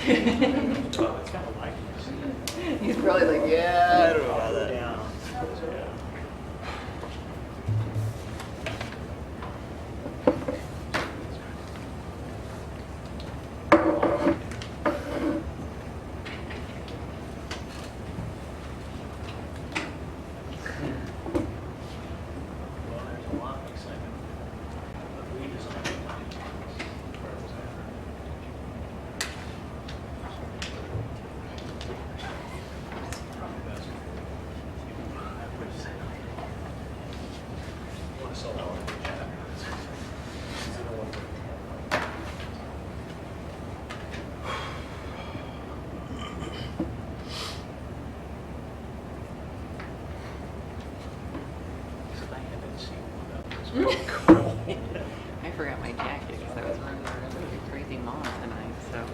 It's kind of like He's probably like, yeah, I don't know about that. yeah. Well, there's a lot of excitement. The redesign. Where was that? Probably best. You want to sell that one? I haven't seen one of those. I forgot my jacket because I was running around like a crazy mom tonight, so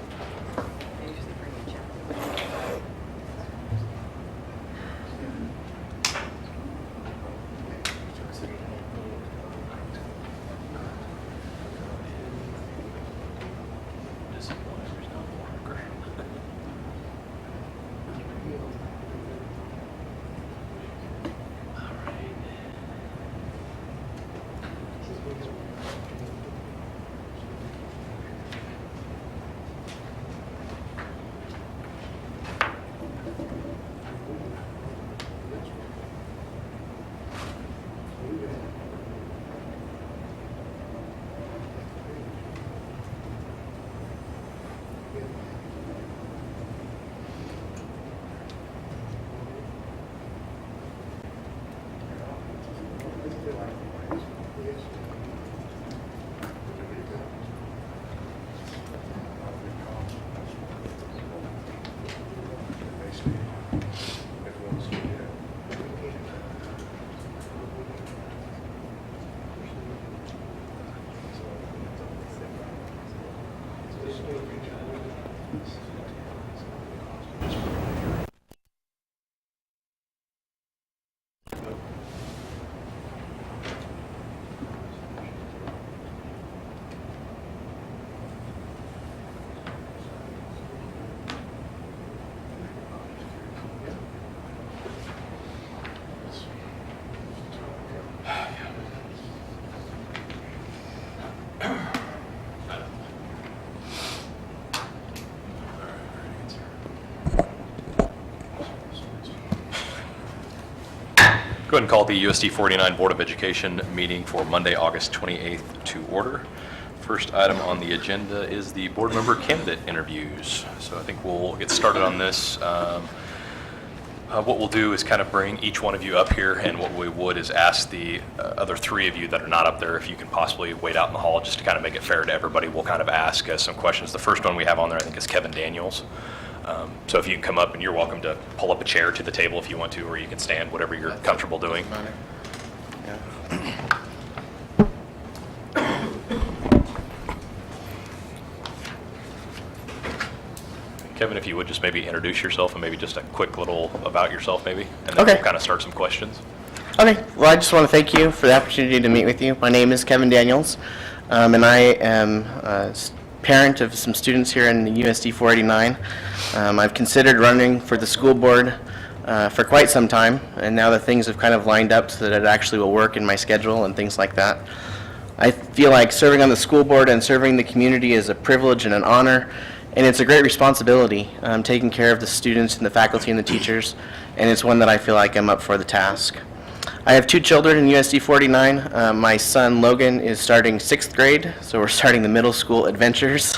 I usually bring a jacket. Disappointed there's no more. All right. Go ahead and call the USD 49 Board of Education meeting for Monday, August 28th to order. First item on the agenda is the board member candidate interviews. So I think we'll get started on this. What we'll do is kind of bring each one of you up here, and what we would is ask the other three of you that are not up there if you can possibly wait out in the hall just to kind of make it fair to everybody. We'll kind of ask some questions. The first one we have on there I think is Kevin Daniels. So if you can come up, and you're welcome to pull up a chair to the table if you want to, or you can stand, whatever you're comfortable doing. Kevin, if you would just maybe introduce yourself and maybe just a quick little about yourself maybe, and then Okay. we'll kind of start some questions. Okay, well, I just want to thank you for the opportunity to meet with you. My name is Kevin Daniels, and I am a parent of some students here in the USD 489. I've considered running for the school board for quite some time, and now that things have kind of lined up so that it actually will work in my schedule and things like that. I feel like serving on the school board and serving the community is a privilege and an honor, and it's a great responsibility, taking care of the students and the faculty and the teachers, and it's one that I feel like I'm up for the task. I have two children in USD 49. My son Logan is starting 6th grade, so we're starting the middle school adventures.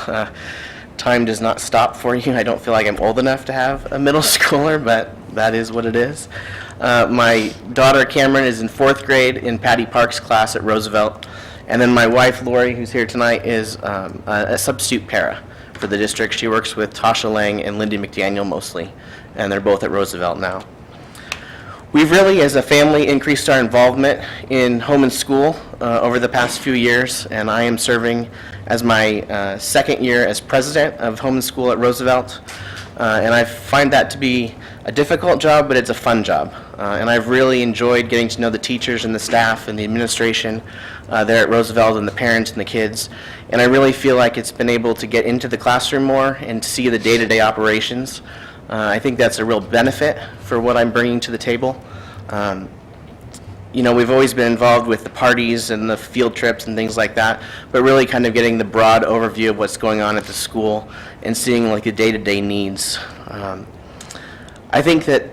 Time does not stop for you. I don't feel like I'm old enough to have a middle schooler, but that is what it is. My daughter Cameron is in 4th grade in Patty Park's class at Roosevelt, and then my wife Lori, who's here tonight, is a substitute para for the district. She works with Tasha Lang and Lindy McDaniel mostly, and they're both at Roosevelt now. We've really, as a family, increased our involvement in home and school over the past few years, and I am serving as my second year as president of home and school at Roosevelt. And I find that to be a difficult job, but it's a fun job. And I've really enjoyed getting to know the teachers and the staff and the administration there at Roosevelt, and the parents and the kids. And I really feel like it's been able to get into the classroom more and to see the day-to-day operations. I think that's a real benefit for what I'm bringing to the table. You know, we've always been involved with the parties and the field trips and things like that, but really kind of getting the broad overview of what's going on at the school and seeing like the day-to-day needs. I think that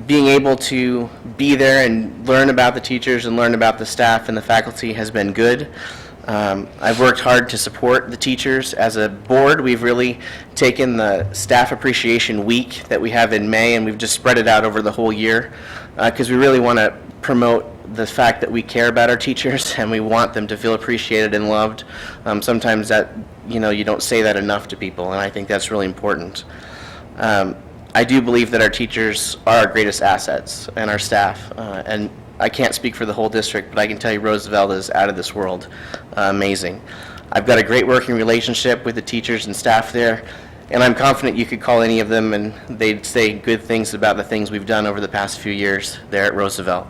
being able to be there and learn about the teachers and learn about the staff and the faculty has been good. I've worked hard to support the teachers. As a board, we've really taken the Staff Appreciation Week that we have in May, and we've just spread it out over the whole year because we really want to promote the fact that we care about our teachers and we want them to feel appreciated and loved. Sometimes that, you know, you don't say that enough to people, and I think that's really important. I do believe that our teachers are our greatest assets, and our staff, and I can't speak for the whole district, but I can tell you Roosevelt is out of this world amazing. I've got a great working relationship with the teachers and staff there, and I'm confident you could call any of them and they'd say good things about the things we've done over the past few years there at Roosevelt.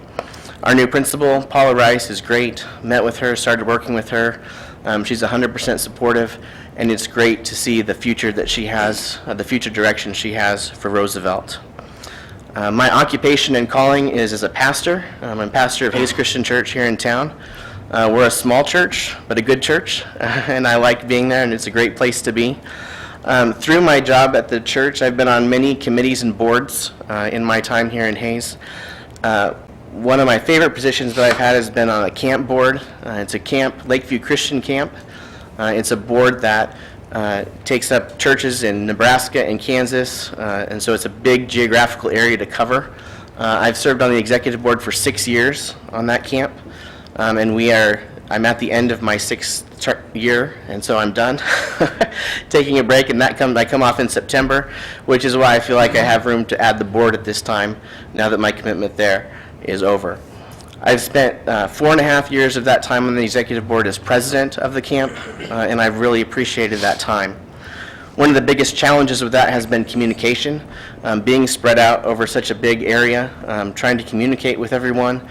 Our new principal, Paula Rice, is great. Met with her, started working with her. She's 100% supportive, and it's great to see the future that she has, the future direction she has for Roosevelt. My occupation and calling is as a pastor. I'm pastor of Hayes Christian Church here in town. We're a small church, but a good church, and I like being there, and it's a great place to be. Through my job at the church, I've been on many committees and boards in my time here in Hayes. One of my favorite positions that I've had has been on a camp board. It's a camp, Lakeview Christian Camp. It's a board that takes up churches in Nebraska and Kansas, and so it's a big geographical area to cover. I've served on the executive board for 6 years on that camp, and I'm at the end of my 6th year, and so I'm done taking a break, and I come off in September, which is why I feel like I have room to add the board at this time, now that my commitment there is over. I've spent 4.5 years of that time on the executive board as president of the camp, and I've really appreciated that time. One of the biggest challenges with that has been communication, being spread out over such a big area, trying to communicate with everyone,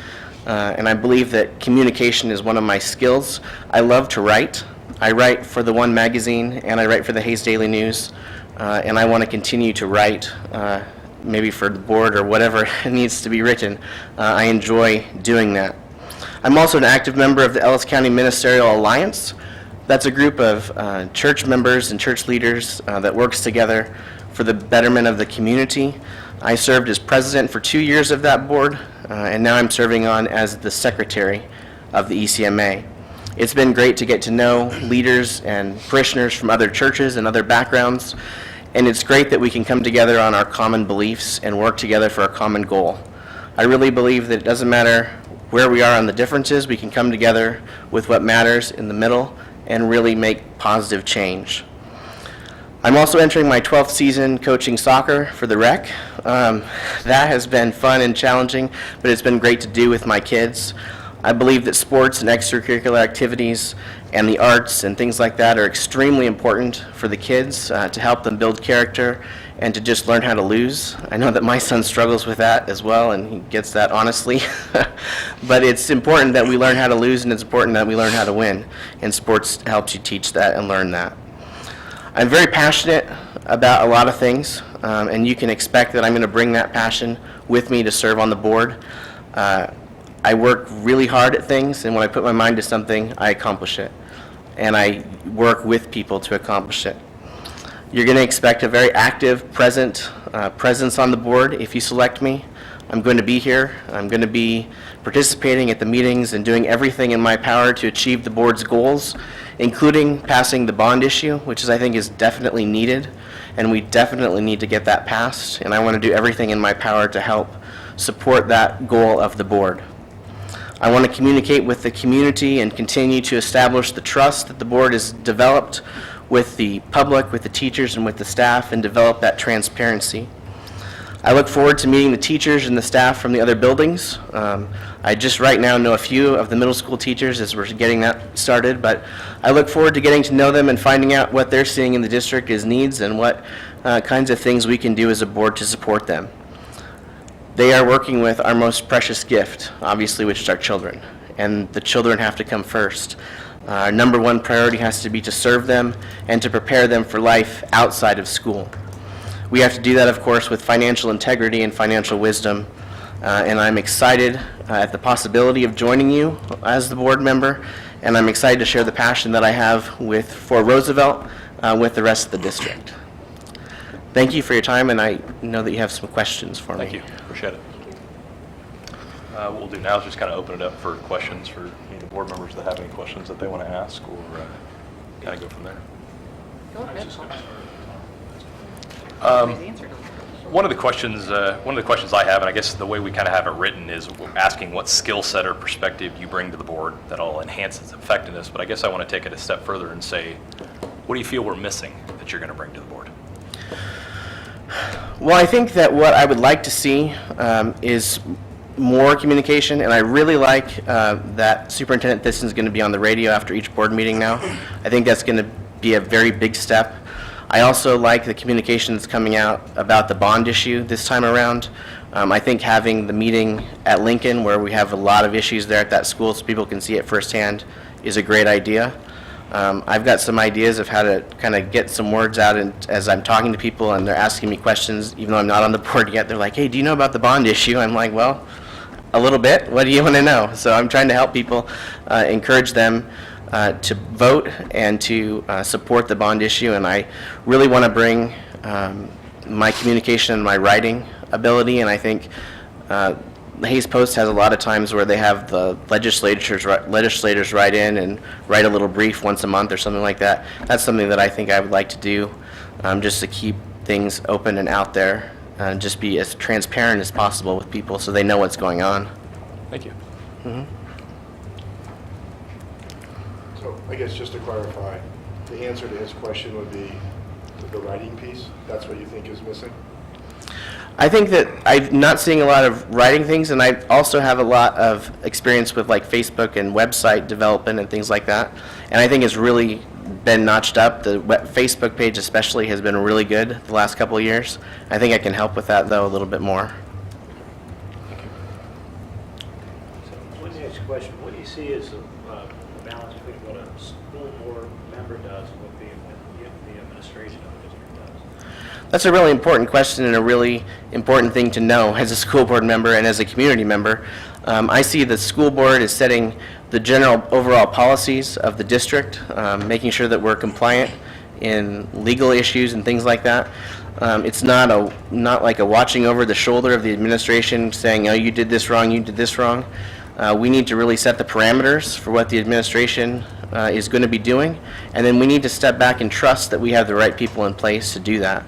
and I believe that communication is one of my skills. I love to write. I write for the One magazine, and I write for the Hayes Daily News, and I want to continue to write maybe for the board or whatever needs to be written. I enjoy doing that. I'm also an active member of the Ellis County Ministerial Alliance. That's a group of church members and church leaders that works together for the betterment of the community. I served as president for 2 years of that board, and now I'm serving on as the secretary of the ECMA. It's been great to get to know leaders and parishioners from other churches and other backgrounds, and it's great that we can come together on our common beliefs and work together for a common goal. I really believe that it doesn't matter where we are on the differences, we can come together with what matters in the middle and really make positive change. I'm also entering my 12th season coaching soccer for the rec. That has been fun and challenging, but it's been great to do with my kids. I believe that sports and extracurricular activities and the arts and things like that are extremely important for the kids to help them build character and to just learn how to lose. I know that my son struggles with that as well, and he gets that honestly. But it's important that we learn how to lose, and it's important that we learn how to win. And sports helps you teach that and learn that. I'm very passionate about a lot of things, and you can expect that I'm going to bring that passion with me to serve on the board. I work really hard at things, and when I put my mind to something, I accomplish it. And I work with people to accomplish it. You're going to expect a very active, presence on the board if you select me. I'm going to be here. I'm going to be participating at the meetings and doing everything in my power to achieve the board's goals, including passing the bond issue, which I think is definitely needed, and we definitely need to get that passed, and I want to do everything in my power to help support that goal of the board. I want to communicate with the community and continue to establish the trust that the board has developed with the public, with the teachers, and with the staff, and develop that transparency. I look forward to meeting the teachers and the staff from the other buildings. I just right now know a few of the middle school teachers as we're getting that started, but I look forward to getting to know them and finding out what they're seeing in the district as needs and what kinds of things we can do as a board to support them. They are working with our most precious gift, obviously, which is our children, and the children have to come first. Our number one priority has to be to serve them and to prepare them for life outside of school. We have to do that, of course, with financial integrity and financial wisdom, and I'm excited at the possibility of joining you as the board member, and I'm excited to share the passion that I have for Roosevelt with the rest of the district. Thank you for your time, and I know that you have some questions for me. Thank you. Appreciate it. What we'll do now is just kind of open it up for questions for any of the board members that have any questions that they want to ask, or kind of go from there. Go ahead, Paul. Um, Please answer them. One of the questions I have, and I guess the way we kind of have it written, is asking what skill set or perspective you bring to the board that'll enhance its effectiveness. But I guess I want to take it a step further and say, what do you feel we're missing that you're going to bring to the board? Well, I think that what I would like to see is more communication, and I really like that Superintendent Thiston is going to be on the radio after each board meeting now. I think that's going to be a very big step. I also like the communication that's coming out about the bond issue this time around. I think having the meeting at Lincoln, where we have a lot of issues there at that school so people can see it firsthand, is a great idea. I've got some ideas of how to kind of get some words out, and as I'm talking to people and they're asking me questions, even though I'm not on the board yet, they're like, hey, do you know about the bond issue? I'm like, well, a little bit. What do you want to know? So I'm trying to help people, encourage them to vote and to support the bond issue, and I really want to bring my communication and my writing ability, and I think the Hays Post has a lot of times where they have the legislators write in and write a little brief once a month or something like that. That's something that I think I would like to do, just to keep things open and out there, and just be as transparent as possible with people so they know what's going on. Thank you. So I guess just to clarify, the answer to his question would be the writing piece. That's what you think is missing? I think that I'm not seeing a lot of writing things, and I also have a lot of experience with like Facebook and website development and things like that. And I think it's really been notched up. The Facebook page especially has been really good the last couple of years. I think I can help with that though a little bit more. So, let me ask you a question. What do you see as the balance between what a school board member does and what the administration of the district does? That's a really important question and a really important thing to know as a school board member and as a community member. I see the school board as setting the general overall policies of the district, making sure that we're compliant in legal issues and things like that. It's not like a watching over the shoulder of the administration saying, oh, you did this wrong, you did this wrong. We need to really set the parameters for what the administration is going to be doing, and then we need to step back and trust that we have the right people in place to do that.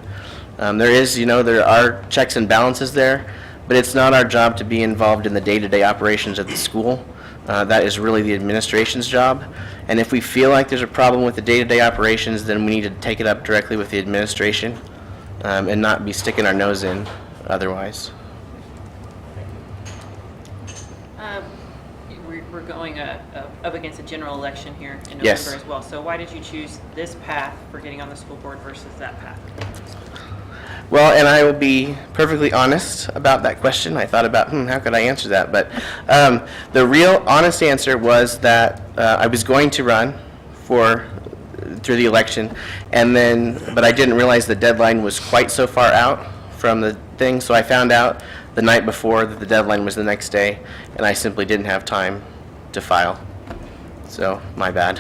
There are checks and balances there, but it's not our job to be involved in the day-to-day operations of the school. That is really the administration's job. And if we feel like there's a problem with the day-to-day operations, then we need to take it up directly with the administration and not be sticking our nose in otherwise. We're going up against a general election here in November Yes. as well. So why did you choose this path for getting on the school board versus that path? Well, and I will be perfectly honest about that question. I thought about, how could I answer that? But the real honest answer was that I was going to run through the election, but I didn't realize the deadline was quite so far out from the thing, so I found out the night before that the deadline was the next day, and I simply didn't have time to file. So, my bad.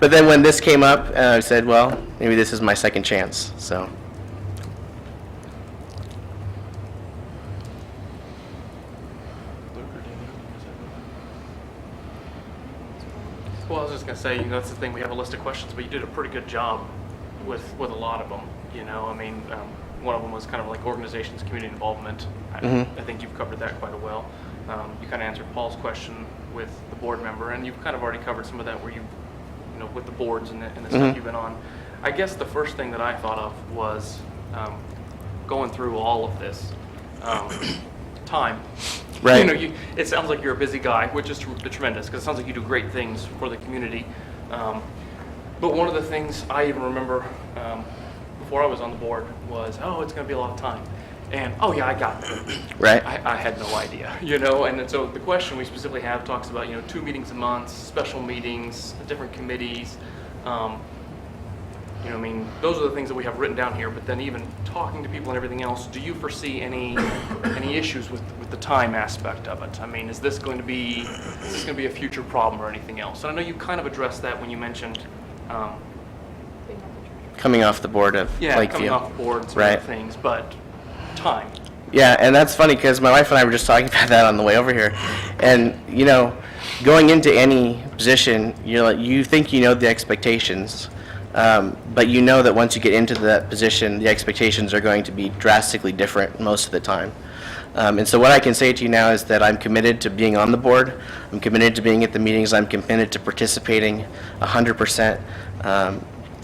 But then when this came up, I said, well, maybe this is my second chance, so. Well, I was just going to say, that's the thing, we have a list of questions, but you did a pretty good job with a lot of them, one of them was kind of like organizations, community involvement. I think you've covered that quite well. You kind of answered Paul's question with the board member, and you've kind of already covered some of that where with the boards and the stuff you've been on. I guess the first thing that I thought of was going through all of this, time. Right. You know, it sounds like you're a busy guy, which is tremendous, because it sounds like you do great things for the community. But one of the things I even remember before I was on the board was, oh, it's going to be a lot of time. And, oh, yeah, I got that. Right. I had no idea, you know? And so the question we specifically have talks about, 2 meetings a month, special meetings, different committees. I mean, those are the things that we have written down here, but then even talking to people and everything else, do you foresee any issues with the time aspect of it? I mean, is this going to be a future problem or anything else? And I know you kind of addressed that when you mentioned, Coming off the board of Lakeview. coming off the board and some Right. other things, but time. Yeah, and that's funny because my wife and I were just talking about that on the way over here. And, going into any position, you think you know the expectations, but you know that once you get into that position, the expectations are going to be drastically different most of the time. And so what I can say to you now is that I'm committed to being on the board. I'm committed to being at the meetings. I'm committed to participating 100%.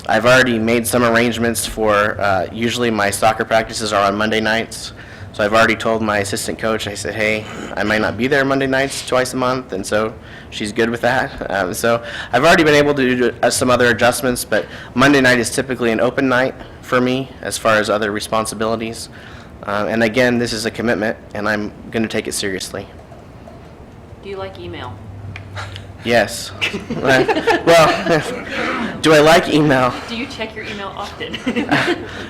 I've already made some arrangements for, usually my soccer practices are on Monday nights. So I've already told my assistant coach, I said, hey, I might not be there Monday nights twice a month, and so she's good with that. So I've already been able to do some other adjustments, but Monday night is typically an open night for me as far as other responsibilities. And again, this is a commitment, and I'm going to take it seriously. Do you like email? Yes. Well, do I like email? Do you check your email often?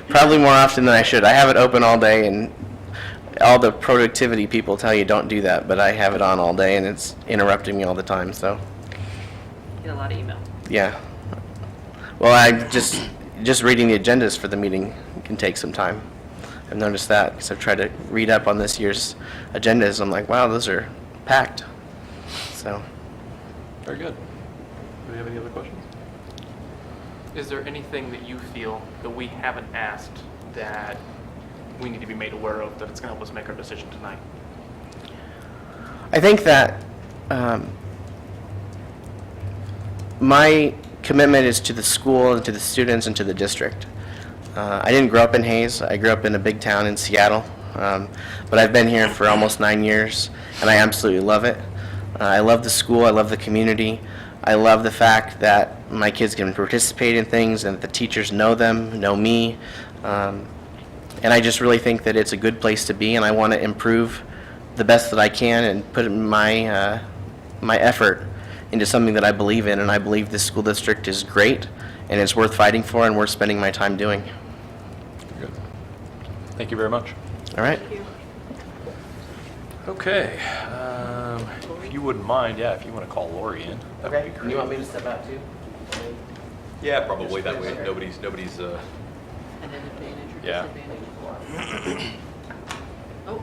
Probably more often than I should. I have it open all day, and all the productivity people tell you don't do that, but I have it on all day, and it's interrupting me all the time, so, You get a lot of email. yeah. Well, I just reading the agendas for the meeting can take some time. I've noticed that, because I've tried to read up on this year's agendas. I'm like, wow, those are packed. So, Very good. Do we have any other questions? Is there anything that you feel that we haven't asked that we need to be made aware of, that it's going to help us make our decision tonight? I think that my commitment is to the school and to the students and to the district. I didn't grow up in Hayes. I grew up in a big town in Seattle, but I've been here for almost 9 years, and I absolutely love it. I love the school. I love the community. I love the fact that my kids can participate in things and that the teachers know them, know me. And I just really think that it's a good place to be, and I want to improve the best that I can and put my my effort into something that I believe in, and I believe this school district is great, and it's worth fighting for, and worth spending my time doing. Good. Thank you very much. All right? Okay. If you wouldn't mind, if you want to call Lori in, that would be great. You want me to step out too? Yeah, probably. That way nobody's An advantage or Yeah. disadvantage? Oh,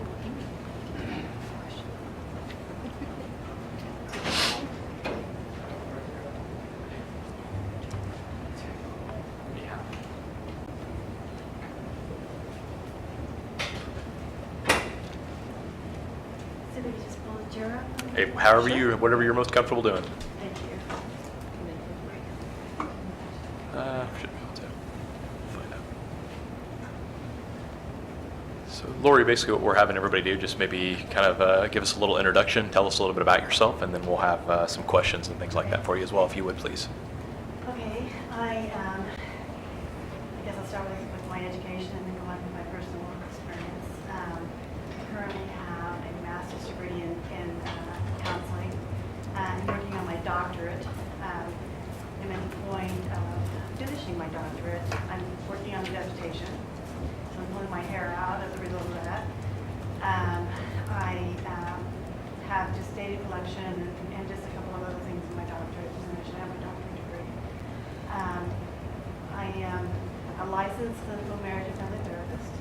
Yeah. So we just pull the chair up? Hey, whatever you're most comfortable doing. Thank you. Should be able to find out. So Lori, basically what we're having everybody do, just maybe kind of give us a little introduction, tell us a little bit about yourself, and then we'll have some questions and things like that for you as well, if you would, please. Okay, I guess I'll start with my education and then go on to my personal experience. I currently have a master's degree in counseling. I'm working on my doctorate. I'm at the point of finishing my doctorate. I'm working on the dissertation, so I'm pulling my hair out as a result of that. I have just data collection and just a couple of other things in my doctorate, and I have my doctorate degree. I am a licensed clinical marriage and family therapist,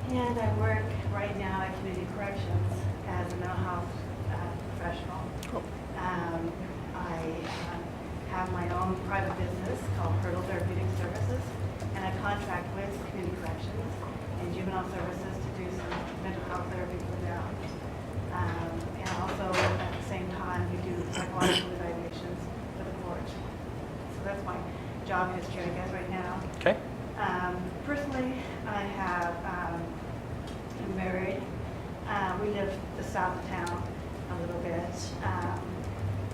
and I work right now at Community Corrections as a mental health professional. I have my own private business called Hurdle Therapeutic Services, and I contract with Community Corrections and Juvenile Services to do some mental health therapy for them. And also, at the same time, we do psychological evaluations for the court. So that's my job history, I guess, right now. Okay. Personally, I I have, I'm married. We live the south of town a little bit.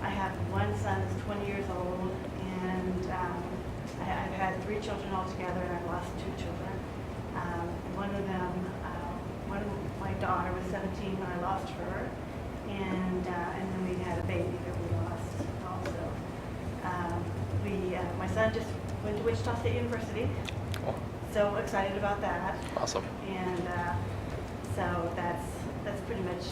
I have one son that's 20 years old, and I've had 3 children altogether, and I've lost 2 children. One of them, my daughter was 17 when I lost her, and then we had a baby that we lost also. My son just went to Wichita State University, Cool. so excited about that. Awesome. And so that's pretty much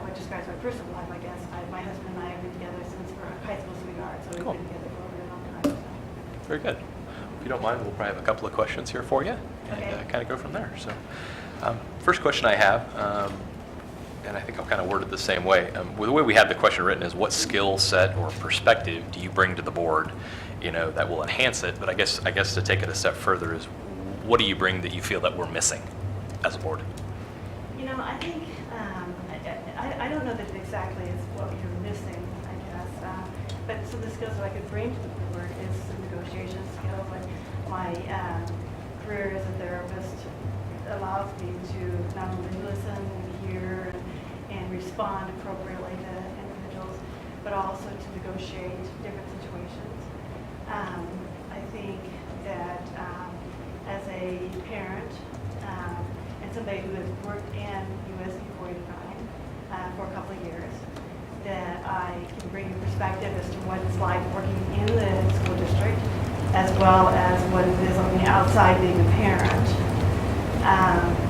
what describes my personal life, I guess. My husband and I have been together since we're high school sweethearts, so we've Cool. been together for a really long time. So. Very good. If you don't mind, we'll probably have a couple of questions here for you and Okay. kind of go from there. So, first question I have, and I think I'll kind of word it the same way. The way we have the question written is, what skill set or perspective do you bring to the board, that will enhance it? But I guess to take it a step further is, what do you bring that you feel that we're missing as a board? I think, I don't know that it exactly is what you're missing, I guess. But some of the skills that I could bring to the board is some negotiation skills. Like my career as a therapist allows me to not only listen and hear and respond appropriately to individuals, but also to negotiate different situations. I think that as a parent and somebody who has worked in USD 49 for a couple of years, that I can bring a perspective as to what it's like working in the school district, as well as what it is on the outside being a parent.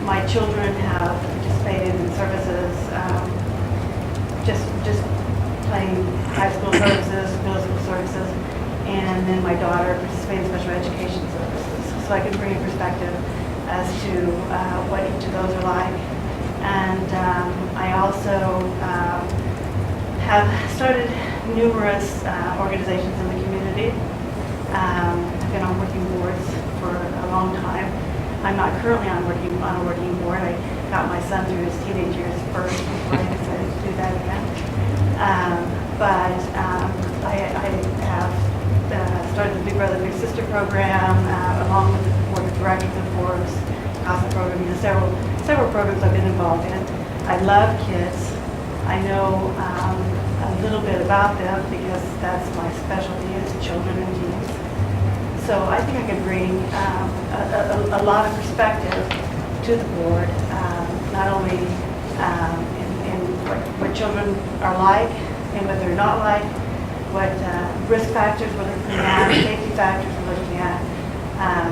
My children have participated in services, just plain high school services, middle school services, and then my daughter participated in special education services. So I can bring a perspective as to what each of those are like. And I also have started numerous organizations in the community. I've been on working boards for a long time. I'm not currently on a working board. I got my son through his teenage years first before I decided to do that again. But I have started the Big Brother Big Sister program along with the board of directors of Forbes, CASA program, and several programs I've been involved in. I love kids. I know a little bit about them because that's my specialty is children and teens. So I think I can bring a lot of perspective to the board, not only in what children are like and what they're not like, what risk factors we're looking at, safety factors we're looking at,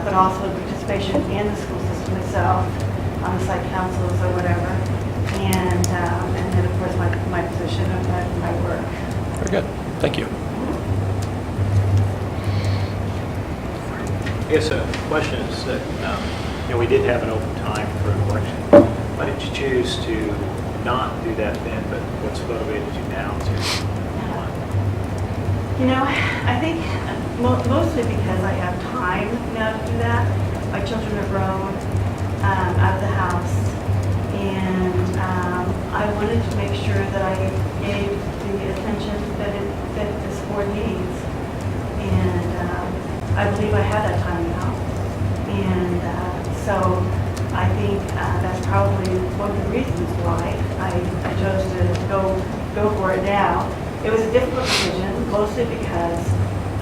but also participation in the school system itself, on the site councils or whatever, and then of course my position and my work. Very good. Thank you. I guess a question is that, we did have an open time for an election. Why did you choose to not do that then, but what's motivated you now to run? I think mostly because I have time now to do that. My children are grown out of the house, and I wanted to make sure that I gave the attention that this board needs. And I believe I have that time now. And so I think that's probably one of the reasons why I chose to go for it now. It was a difficult decision, mostly because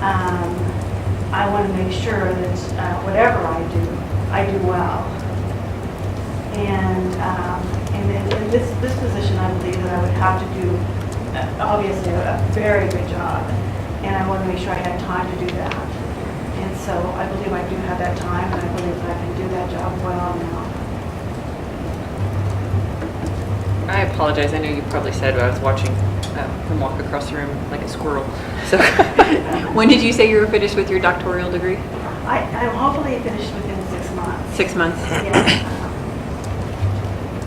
I want to make sure that whatever I do well. And in this position, I believe that I would have to do, obviously, a very good job. And I want to make sure I had time to do that. And so I believe I do have that time, and I believe that I can do that job well now. I apologize. I know you probably said, but I was watching him walk across the room like a squirrel. So, when did you say you were finished with your doctoral degree? I'm hopefully finished within 6 months. 6 months. Yeah.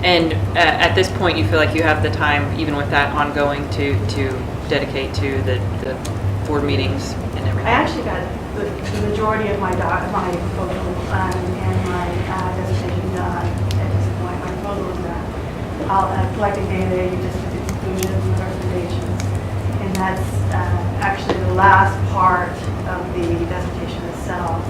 And at this point, you feel like you have the time, even with that ongoing, to dedicate to the board meetings and everything? I actually got the majority of my proposal and my dissertation done at this point. My proposal is done. I'll collecting data, you just do conclusions and recommendations. And that's actually the last part of the dissertation itself.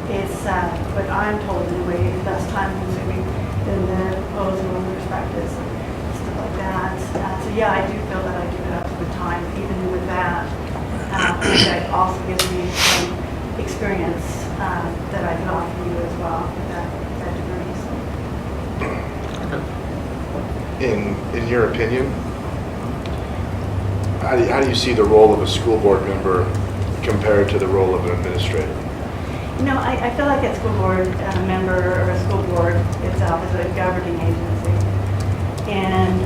It's, but I'm told anyway, less time consuming than the proposal and the perspectives and stuff like that. So yeah, I do feel that I do have good time even with that. That also gives me some experience that I can offer you as well with that degree. So. In your opinion, how do you see the role of a school board member compared to the role of an administrator? You know, I feel like a school board member or a school board itself is a governing agency. And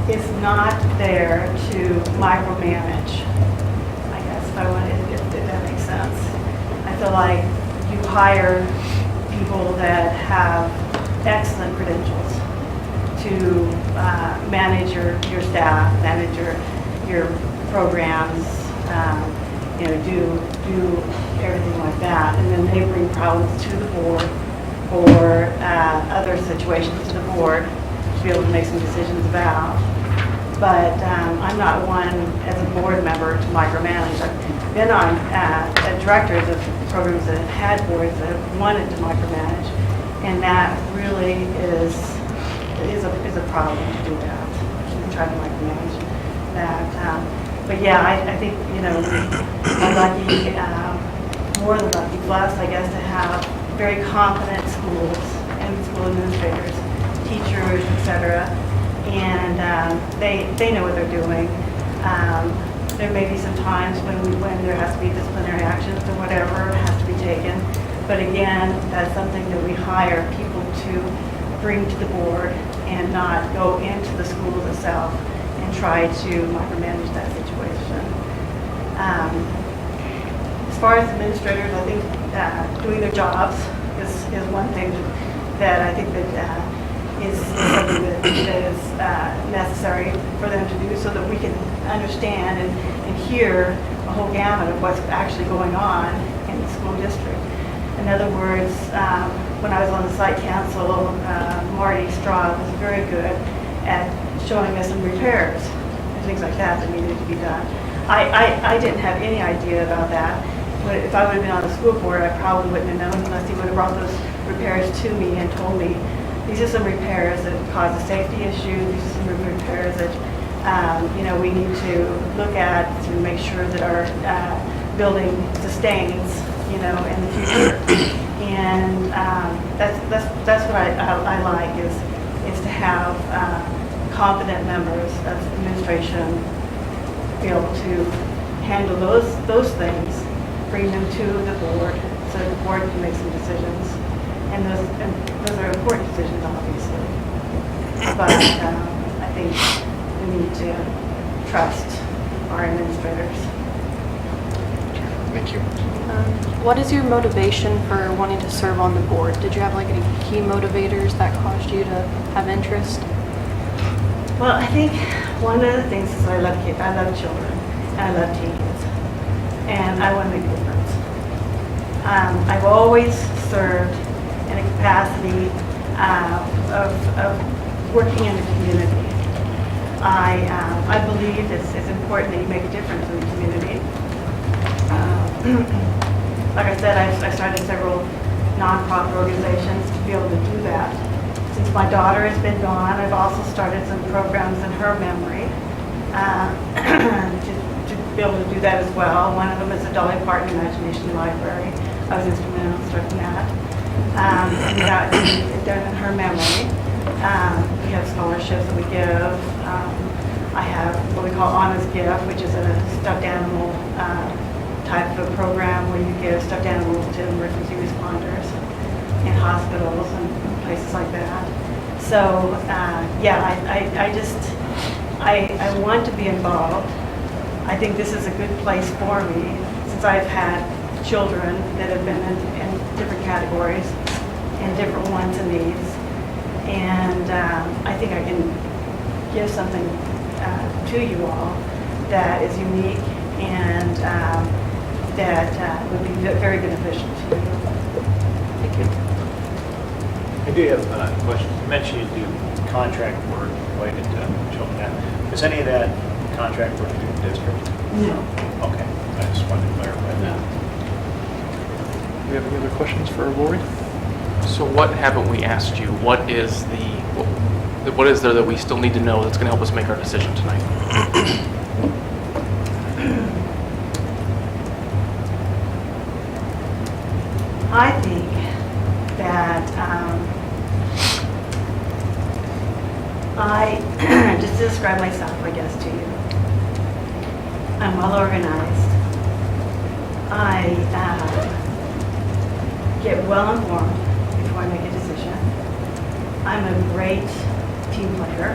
it's not there to micromanage, I guess, if that makes sense. I feel like you hire people that have excellent credentials to manage your staff, manage your programs, do everything like that. And then they bring problems to the board or other situations to the board to be able to make some decisions about. But I'm not one as a board member to micromanage. I've been on directors of programs that have had boards that have wanted to micromanage, and that really is a problem to do that, to try to micromanage that. But yeah, I think, I'm lucky, more than lucky, blessed, I guess, to have very competent schools and school administrators, teachers, etc. And they know what they're doing. There may be some times when there has to be disciplinary actions or whatever has to be taken. But again, that's something that we hire people to bring to the board and not go into the schools itself and try to micromanage that situation. As far as administrators, I think doing their jobs is one thing that I think that is something that is necessary for them to do, so that we can understand and hear a whole gamut of what's actually going on in the school district. In other words, when I was on the site council, Marty Straub was very good at showing us some repairs and things like that needed to be done. I didn't have any idea about that. But if I would have been on the school board, I probably wouldn't have known unless he would have brought those repairs to me and told me, these are some repairs that cause a safety issue, these are some repairs that we need to look at to make sure that our building sustains, in the future. And that's what I like is to have competent members of administration be able to handle those things, bring them to the board so the board can make some decisions. And those are important decisions, obviously. But I think we need to trust our administrators. Thank you. What is your motivation for wanting to serve on the board? Did you have any key motivators that caused you to have interest? Well, I think one of the things is I love kids. I love children, and I love teens, and I want to make a difference. I've always served in a capacity of working in the community. I believe it's important that you make a difference in the community. Like I said, I started several nonprofit organizations to be able to do that. Since my daughter has been gone, I've also started some programs in her memory to be able to do that as well. One of them is the Dolly Parton Imagination Library. I was instrumental in starting that. And that is done in her memory. We have scholarships that we give. I have what we call Anna's Gift, which is a stuffed animal type of a program where you give stuffed animals to emergency responders in hospitals and places like that. So I want to be involved. I think this is a good place for me since I've had children that have been in different categories and different wants and needs. And I think I can give something to you all that is unique and that would be very beneficial to you. Thank you. I do have a question. You mentioned you do contract work related to children. Is any of that contract work through the district? No. Okay. I just wanted to clarify that. Do we have any other questions for Lori? So what haven't we asked you? What is what is there that we still need to know that's going to help us make our decision tonight? I think that just to describe myself, I guess, to you, I'm well organized. I get well informed before I make a decision. I'm a great team player.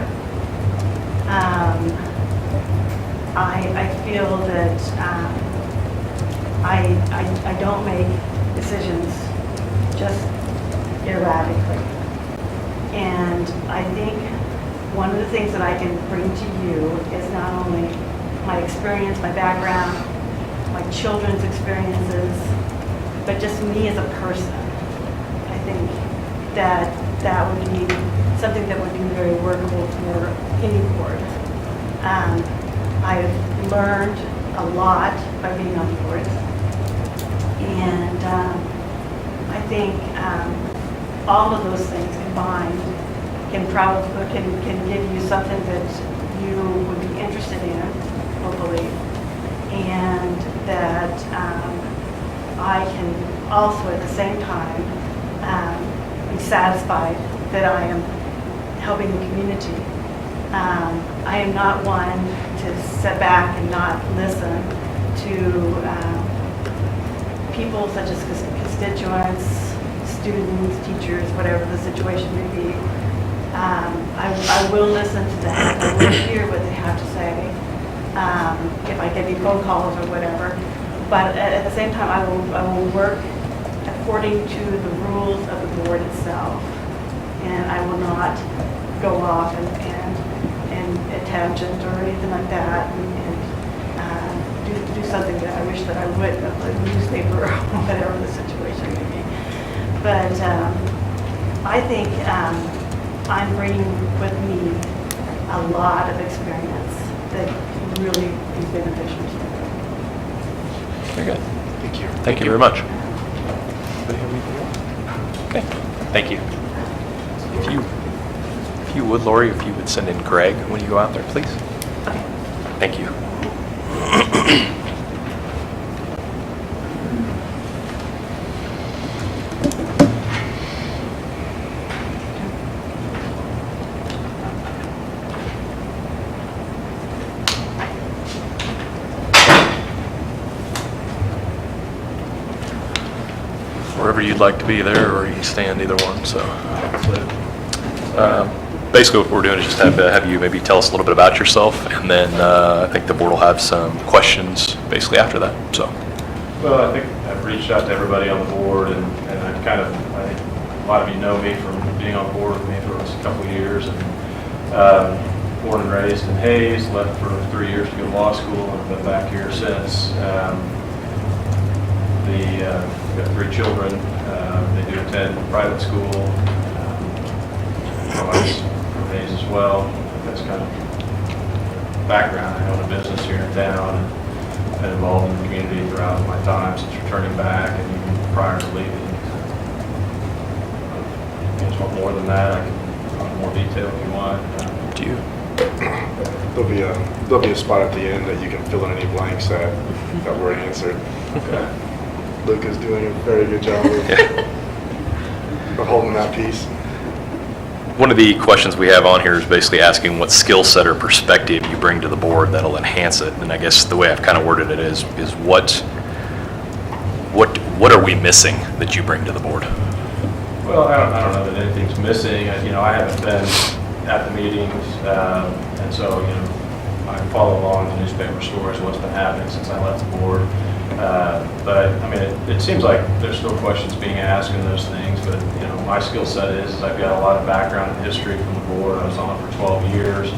I feel that I don't make decisions just erratically. And I think one of the things that I can bring to you is not only my experience, my background, my children's experiences, but just me as a person. I think that that would be something that would be very workable for any board. I've learned a lot by being on boards, and I think all of those things combined can give you something that you would be interested in, hopefully, and that I can also at the same time be satisfied that I am helping the community. I am not one to sit back and not listen to people such as constituents, students, teachers, whatever the situation may be. I will listen to them. I will hear what they have to say. If I get any phone calls or whatever. But at the same time, I will work according to the rules of the board itself. And I will not go off and tangent or anything like that and do something that I wish that I would, like a newspaper or whatever the situation may be. But I think I'm bringing with me a lot of experience that can really be beneficial to me. Very good. Thank you. Thank you very much. Anybody have anything else? Okay, thank you. If you would, Lori, if you would send in Greg when you go out there, please. Okay. Thank you. Wherever you'd like to be there, or you can stand either one, so. Basically what we're doing is just have you maybe tell us a little bit about yourself, and then I think the board will have some questions basically after that, so. Well, I think I've reached out to everybody on the board, and I think a lot of you know me from being on board with me for a couple of years, and born and raised in Hayes, left for 3 years to go to law school, and been back here since. We've got 3 children. They do attend private school. My wife's from Hayes as well. That's kind of background. I own a business here in town and been involved in the community throughout my time since returning back and even prior to leaving. If you want more than that, I can go into more detail if you want. Do you? There'll be a spot at the end that you can fill in any blanks that were answered. Luke is doing a very good job of holding that piece. One of the questions we have on here is basically asking what skill set or perspective you bring to the board that'll enhance it. And I guess the way I've kind of worded it is what are we missing that you bring to the board? Well, I don't know that anything's missing. I haven't been at the meetings, and so I follow along the newspaper stories, what's been happening since I left the board. But I mean, it seems like there's still questions being asked and those things. But my skill set is I've got a lot of background and history from the board. I was on it for 12 years.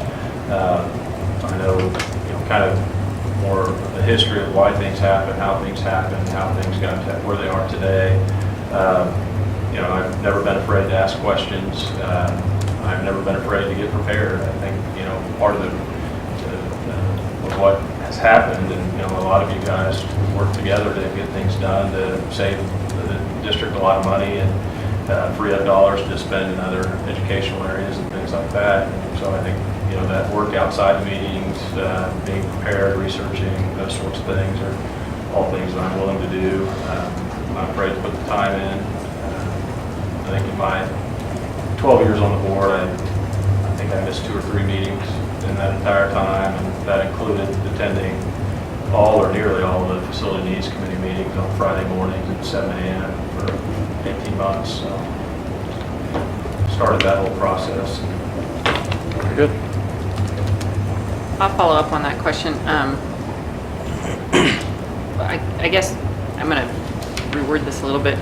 I know kind of more of the history of why things happen, how things got to where they are today. I've never been afraid to ask questions. I've never been afraid to get prepared. I think part of what has happened, and, you know, a lot of you guys work together to get things done to save the district a lot of money and free up dollars to spend in other educational areas and things like that. And so I think, you know, that work outside the meetings, being prepared, researching, those sorts of things are all things that I'm willing to do. I'm not afraid to put the time in. I think in my 12 years on the board, I think I missed 2 or 3 meetings in that entire time, and that included attending all or nearly all of the facility needs committee meetings on Friday mornings at 7 a.m. for 18 months. So started that whole process. Very good. I'll follow up on that question. I guess I'm going to reword this a little bit,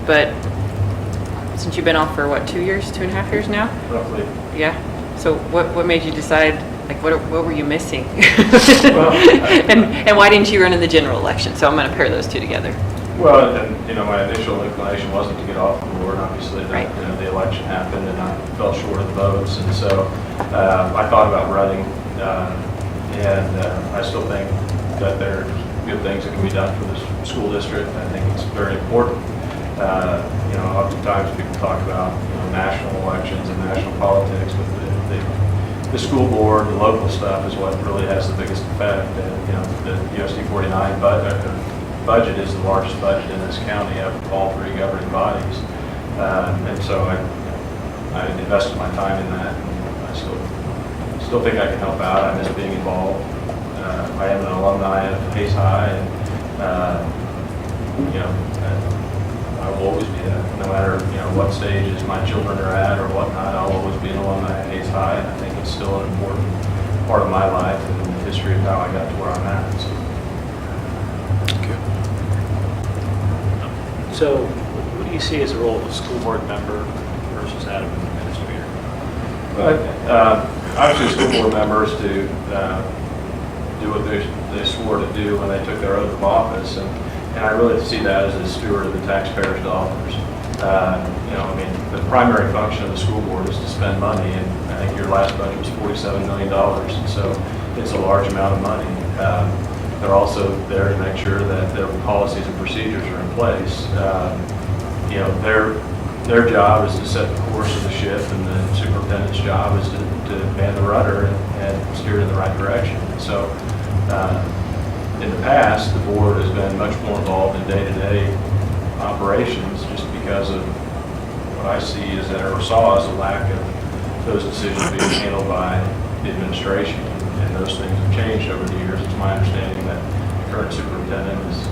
but since you've been off for what, 2 years, 2.5 years now? Roughly. Yeah. So what made you decide? Like, what were you missing? Well, and why didn't you run in the general election? So I'm going to pair those two together. Well, and, you know, my initial inclination wasn't to get off the board. Obviously, Right. you know, the election happened, and I fell short of the votes, and so I thought about running, and I still think that there are good things that can be done for this school district. I think it's very important. You know, oftentimes people talk about, you know, national elections and national politics, but the school board, the local stuff is what really has the biggest effect. And, you know, the USD 49 budget is the largest budget in this county of all 3 governing bodies. And so I invested my time in that, and I still think I can help out. I miss being involved. I am an alumni of Hayes High, and, you know, I will always be that. No matter, you know, what stages my children are at or whatnot, I'll always be an alumni at Hayes High, and I think it's still an important part of my life and the history of how I got to where I'm at. So what do you see as the role of a school board member versus that of an administrator? Obviously, school board members to do what they swore to do when they took their oath of office, and I really see that as a steward of the taxpayers' dollars. You know, I mean, the primary function of the school board is to spend money, and I think your last budget was $47 million, and so it's a large amount of money. They're also there to make sure that their policies and procedures are in place. You know, their job is to set the course of the ship, and the superintendent's job is to man the rudder and steer it in the right direction. So in the past, the board has been much more involved in day-to-day operations just because of what I see is that, or saw as a lack of those decisions being handled by the administration. And those things have changed over the years. It's my understanding that the current superintendent is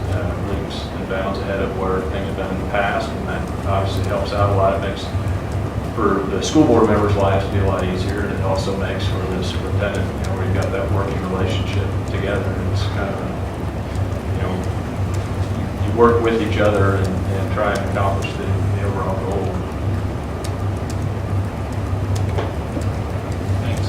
leaps and bounds ahead of where things have been in the past, and that obviously helps out a lot. It makes for the school board members' lives to be a lot easier, and it also makes for the superintendent, you know, where you've got that working relationship together. And it's kind of, you know, you work with each other and try and accomplish the overall goal. Thanks.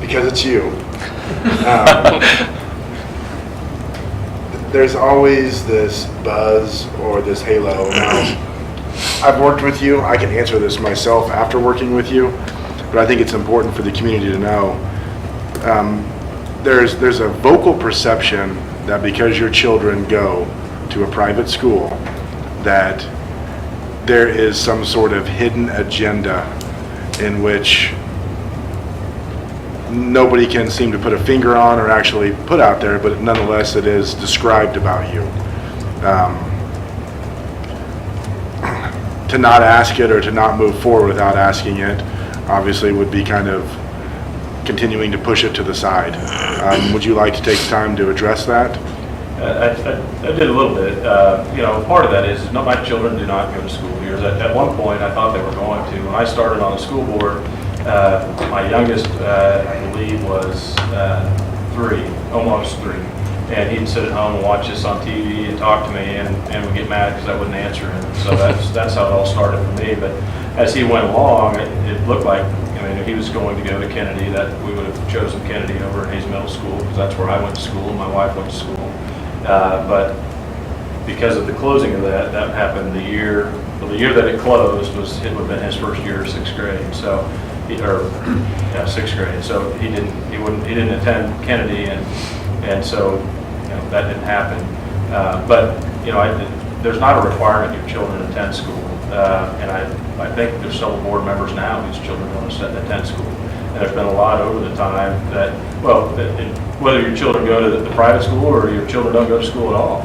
Because it's you. There's always this buzz or this halo. Now, I've worked with you. I can answer this myself after working with you, but I think it's important for the community to know. There's a vocal perception that because your children go to a private school, that there is some sort of hidden agenda in which nobody can seem to put a finger on or actually put out there, but nonetheless it is described about you. To not ask it or to not move forward without asking it obviously would be kind of continuing to push it to the side. Would you like to take time to address that? I did a little bit. You know, part of that is my children do not go to school here. At one point, I thought they were going to. When I started on the school board, my youngest, I believe, was 3, almost 3. And he'd sit at home and watch us on TV and talk to me, and would get mad because I wouldn't answer him. So that's how it all started for me. But as he went along, it looked like, I mean, if he was going to go to Kennedy, that we would have chosen Kennedy over at Hayes Middle School, because that's where I went to school and my wife went to school. But because of the closing of that happened the year well, the year that it closed it would have been his first year of 6th grade. So, yeah, 6th grade. So he didn't attend Kennedy, and so that didn't happen. But there's not a requirement your children attend school, and I think there's several board members now whose children don't attend school. And there's been a lot over the time that, whether your children go to the private school or your children don't go to school at all,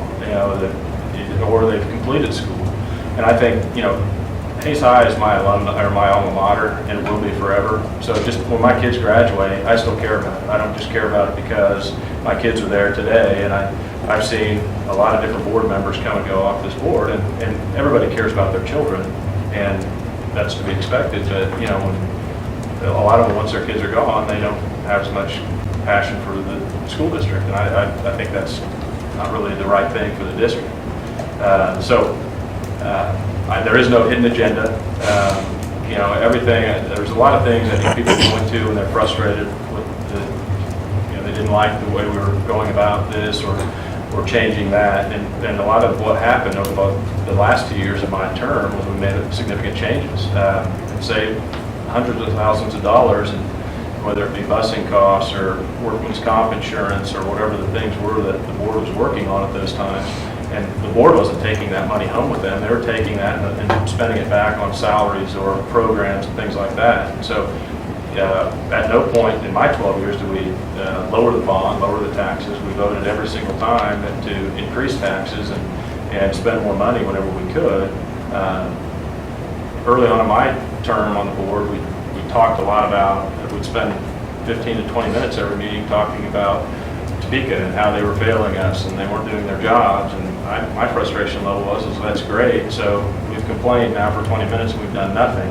or they've completed school. And I think, Hayes High is my alma mater, and it will be forever. So just when my kids graduate, I still care about it. I don't just care about it because my kids are there today, and I've seen a lot of different board members come and go off this board, and everybody cares about their children, and that's to be expected. But when a lot of them, once their kids are gone, they don't have as much passion for the school district, and I think that's not really the right thing for the district. There is no hidden agenda. Everything. There's a lot of things I think people point to when they're frustrated with they didn't like the way we were going about this or changing that, and a lot of what happened over the last 2 years of my term was we made significant changes and saved hundreds of thousands of dollars, and whether it be busing costs or workman's comp insurance or whatever the things were that the board was working on at those times. And the board wasn't taking that money home with them. They were taking that and spending it back on salaries or programs and things like that. And so at no point in my 12 years did we lower the bond, lower the taxes. We voted every single time to increase taxes and spend more money whenever we could. Early on in my term on the board, we talked a lot about, we'd spend 15 to 20 minutes every meeting talking about Topeka and how they were failing us and they weren't doing their jobs. And my frustration level was that's great. So we've complained now for 20 minutes and we've done nothing.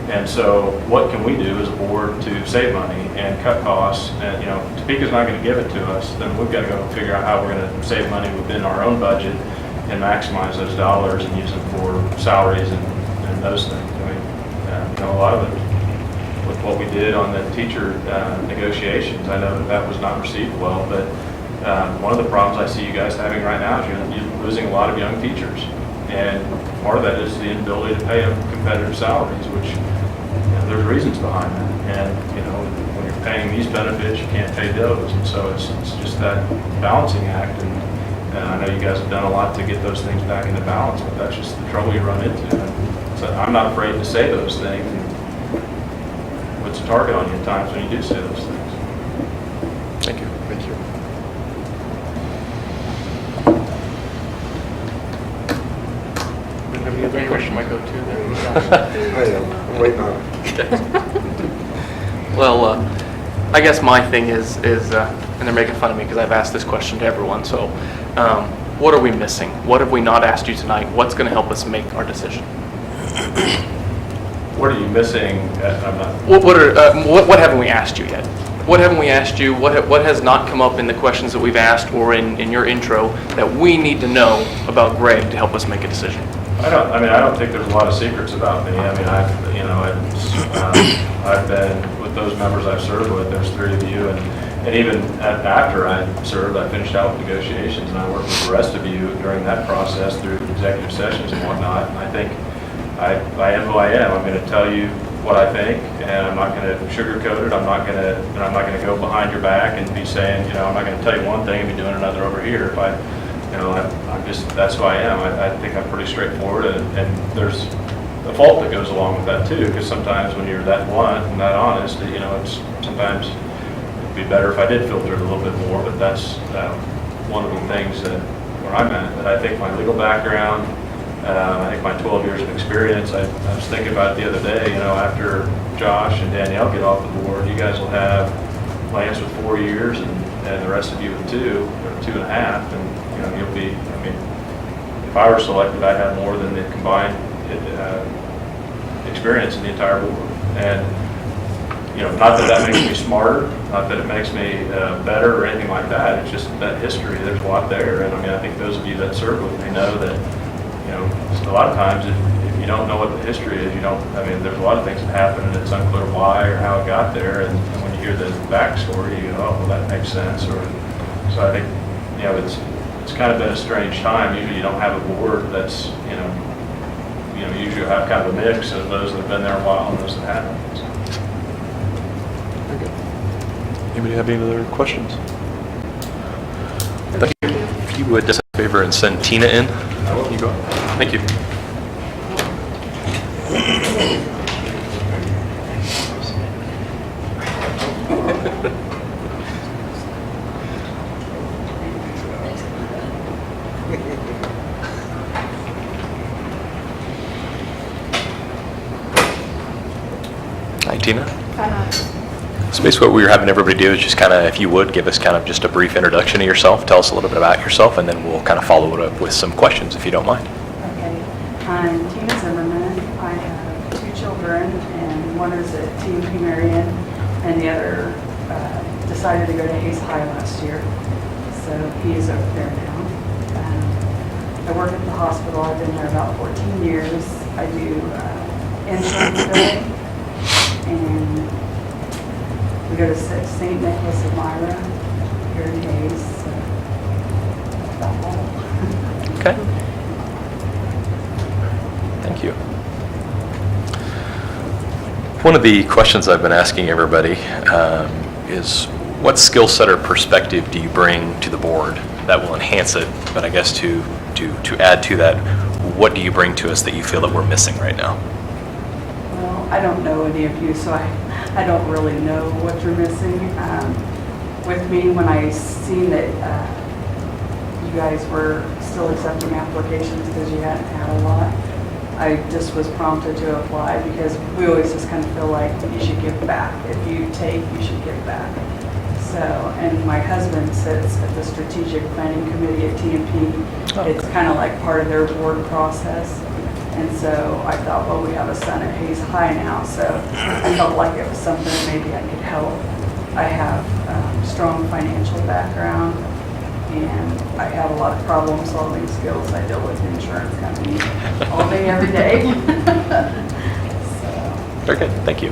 And so what can we do as a board to save money and cut costs? And Topeka's not going to give it to us. Then we've got to go figure out how we're going to save money within our own budget and maximize those dollars and use them for salaries and those things. A lot of it with what we did on the teacher negotiations, I know that was not received well, but one of the problems I see you guys having right now is you're losing a lot of young teachers, and part of that is the inability to pay them competitive salaries, which there's reasons behind that, and when you're paying these benefits, you can't pay those, and so it's just that balancing act, and I know you guys have done a lot to get those things back into balance, but that's just the trouble you run into. And so I'm not afraid to say those things. It's a target on you at times when you do say those things. Thank you. Thank you. Do you have any other question? Might go to then. I am. I'm waiting on it. Well, I guess my thing is, and they're making fun of me because I've asked this question to everyone. So, what are we missing? What have we not asked you tonight? What's going to help us make our decision? What are you missing? What haven't we asked you yet? What haven't we asked you? What has not come up in the questions that we've asked or in your intro that we need to know about Greg to help us make a decision? I don't think there's a lot of secrets about me. I've been with those members I've served with. There's 3 of you, and even after I served, I finished out with negotiations, and I worked with the rest of you during that process through executive sessions and whatnot. And I think I am who I am. I'm going to tell you what I think, and I'm not going to sugarcoat it. I'm not going to go behind your back and be saying, I'm not going to tell you one thing and be doing another over here. If I'm just, that's who I am. I think I'm pretty straightforward, and there's a fault that goes along with that too, because sometimes when you're that blunt and that honest, it's sometimes it'd be better if I did filter it a little bit more. But that's one of the things where I'm at. But I think my legal background. I think my 12 years of experience, I was thinking about it the other day, after Josh and Danielle get off the board, you guys will have Lance with 4 years and the rest of you with 2 or 2.5, and you'll be, if I were selected, I'd have more than the combined experience in the entire board. And, not that makes me smarter, not that it makes me better or anything like that, it's just that history, there's a lot there, and I think those of you that serve with me know that a lot of times if you don't know what the history is, there's a lot of things that happen and it's unclear why or how it got there, and when you hear the backstory, you go, oh, well, that makes sense. So I think, it's kind of been a strange time. Usually you don't have a board that's, usually have kind of a mix of those that have been there a while and those that haven't. So. Very good. Anybody have any other questions? Thank you. If you would, just a favor and send Tina in. I will. You go. Thank you. Hi, Tina. So basically what we were having everybody do is just kind of, if you would, give us kind of just a brief introduction of yourself, tell us a little bit about yourself, and then we'll kind of follow it up with some questions, if you don't mind. Okay. I'm Tina Zimmerman. I have 2 children, and one is at TMP Marion, and the other decided to go to Hayes High last year. So he is over there now. I work at the hospital. I've been there about 14 years. I do insurance billing, and we go to St. Nicholas of Myra here in Hayes. So that's about all. Okay. Thank you. One of the questions I've been asking everybody is what skill set or perspective do you bring to the board that will enhance it? But I guess to add to that, what do you bring to us that you feel that we're missing right now? Well, I don't know any of you, so I don't really know what you're missing. With me, when I seen that you guys were still accepting applications because you hadn't had a lot, I just was prompted to apply because we always just kind of feel like you should give back. If you take, you should give back. So, and my husband sits at the strategic planning committee at TMP. Okay. It's kind of like part of their board process. And so I thought, well, we have a son at Hayes High now, so I felt like it was something maybe I could help. I have strong financial background, and I have a lot of problem-solving skills. I deal with insurance companies all day, every day. Very good. Thank you.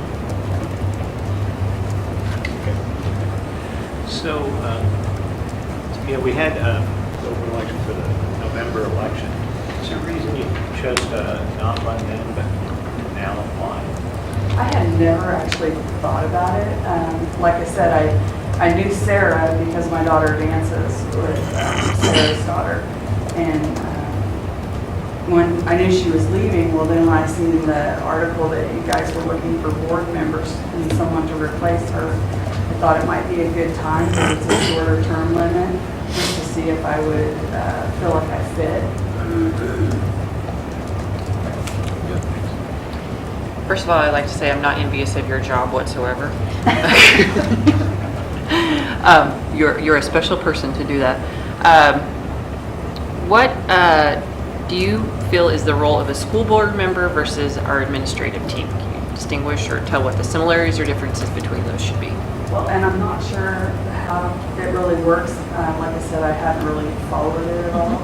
So, we had open election for the November election. Is there a reason you chose to not run then, but now apply? I had never actually thought about it. Like I said, I knew Sarah because my daughter dances with Sarah's daughter. And when I knew she was leaving, well, then I seen the article that you guys were looking for board members and someone to replace her. I thought it might be a good time because it's a shorter term limit, just to see if I would feel like I fit. First of all, I'd like to say I'm not envious of your job whatsoever. You're a special person to do that. What do you feel is the role of a school board member versus our administrative team? Can you distinguish or tell what the similarities or differences between those should be? Well, and I'm not sure how it really works. Like I said, I haven't really followed it at all.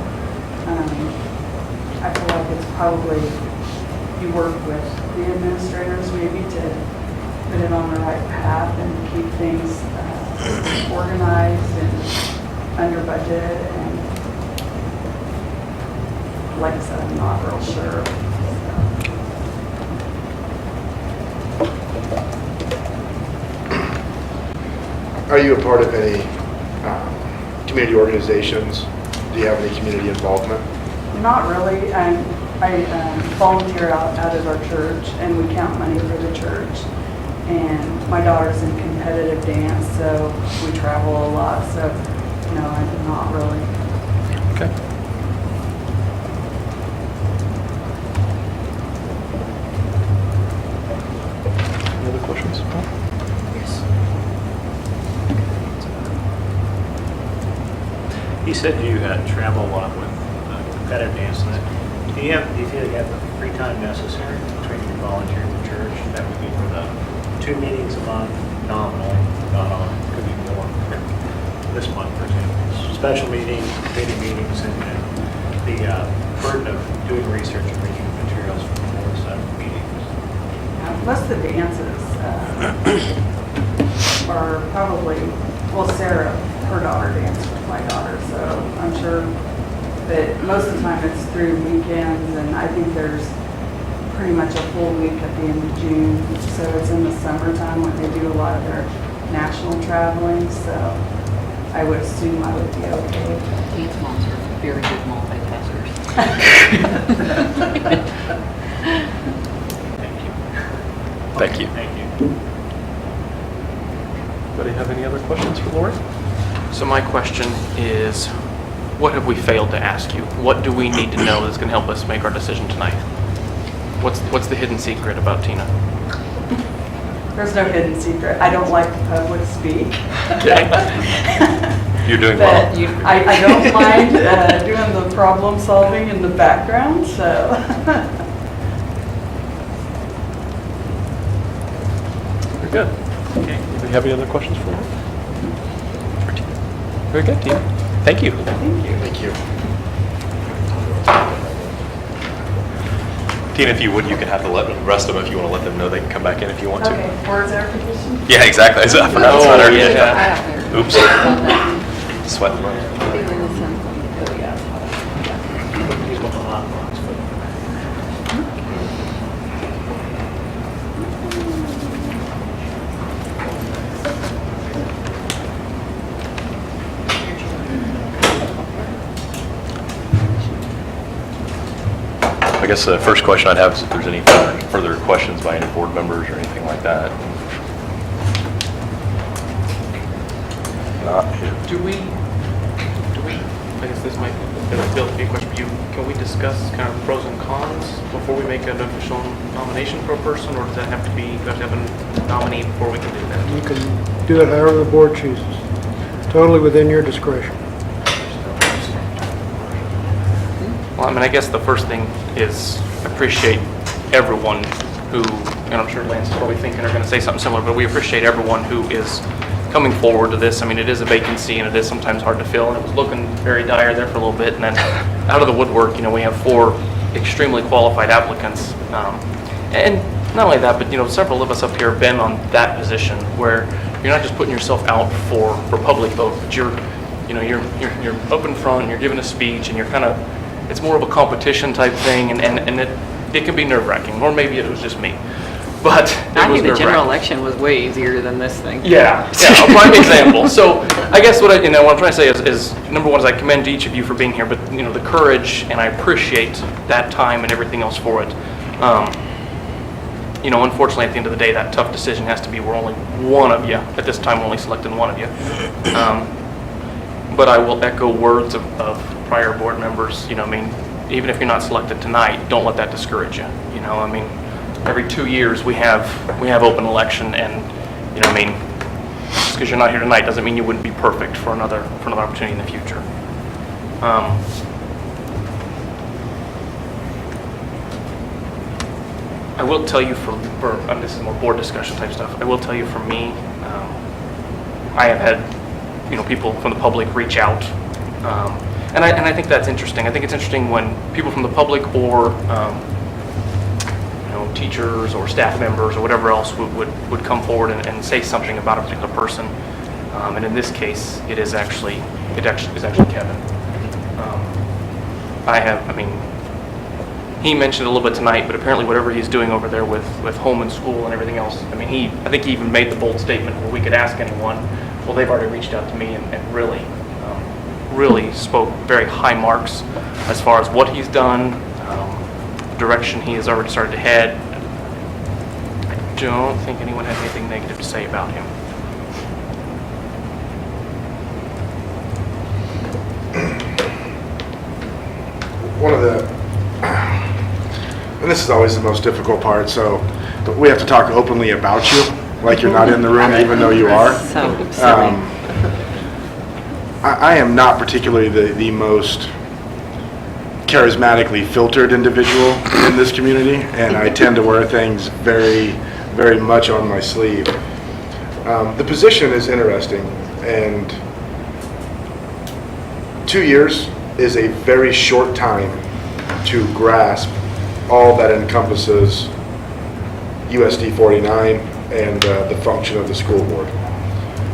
I feel like it's probably you work with the administrators maybe to put it on the right path and keep things organized and under budget. And like I said, I'm not real sure. Are you a part of any community organizations? Do you have any community involvement? Not really. I volunteer out at our church, and we count money for the church. And my daughter's in competitive dance, so we travel a lot. So, no, I'm not really. Okay. Any other questions? Yes. You said you travel a lot with competitive dance. Do you feel you have the free time necessary between your volunteer and the church? That would be for the 2 meetings a month, nominally, not on, could be more. This month, for example, special meetings, committee meetings, and the burden of doing research and reading materials for those meetings. Most of the dances are probably, well, Sarah, her daughter danced with my daughter, so I'm sure that most of the time it's through weekends, and I think there's pretty much a full week at the end of June. So it's in the summertime when they do a lot of their national traveling, so I would assume I would be okay. Teens moms are very good multitaskers. Thank you. Thank you. Anybody have any other questions for Lori? So my question is, what have we failed to ask you? What do we need to know that's going to help us make our decision tonight? What's the hidden secret about Tina? There's no hidden secret. I don't like to public speak. Okay. You're doing well. But I don't mind doing the problem solving in the background, so. Very good. Okay. Anybody have any other questions for Lori? For Tina? Very good, Tina. Thank you. Thank you. Tina, if you would, you can have the rest of them if you want to let them know they can come back in if you want to. Okay, where's our position? Yeah, exactly. I forgot it's not already in. yeah. Oops. Sweating. He's got the hot box, but I guess the first question I'd have is if there's any further questions by any board members or anything like that. Not. Do we, I guess this might be a question for you. Can we discuss kind of pros and cons before we make an official nomination for a person, or does that have to be, do we have to have a nominee before we can do that? You can do it however the board chooses. Totally within your discretion. Well, I mean, I guess the first thing is appreciate everyone who, and I'm sure Lance is probably thinking or going to say something similar, but we appreciate everyone who is coming forward to this. I mean, it is a vacancy and it is sometimes hard to fill, and it was looking very dire there for a little bit, and then out of the woodwork, you know, we have 4 extremely qualified applicants. And not only that, but, you know, several of us up here have been on that position where you're not just putting yourself out for public vote, but you're up in front and you're giving a speech and you're kind of, it's more of a competition type thing, and it can be nerve-wracking, or maybe it was just me. But I it was think the general nerve-wracking. election was way easier than this thing. Yeah, a prime example. So I guess what I'm trying to say is number one is I commend each of you for being here, but you know, the courage, and I appreciate that time and everything else for it. You know, unfortunately, at the end of the day, that tough decision has to be we're only one of you at this time, only selecting one of you. But I will echo words of prior board members. You know, I mean, even if you're not selected tonight, don't let that discourage you. You know, I mean, every 2 years we have open election, and you know, I mean, just because you're not here tonight doesn't mean you wouldn't be perfect for another opportunity in the future. I will tell you this is more board discussion type stuff. I will tell you for me, I have had, you know, people from the public reach out, and I think that's interesting. I think it's interesting when people from the public or you know, teachers or staff members or whatever else would come forward and say something about a particular person. And in this case, it is actually Kevin. He mentioned it a little bit tonight, but apparently whatever he's doing over there with home and school and everything else, I mean, I think he even made the bold statement where we could ask anyone. Well, they've already reached out to me and really spoke very high marks as far as what he's done, direction he has already started to head. I don't think anyone had anything negative to say about him. One of the, and this is always the most difficult part, so we have to talk openly about you, like you're not in the room even though you are. So silly. I am not particularly the most charismatically filtered individual in this community, and I tend to wear things very, very much on my sleeve. The position is interesting, and 2 years is a very short time to grasp all that encompasses USD 49 and the function of the school board.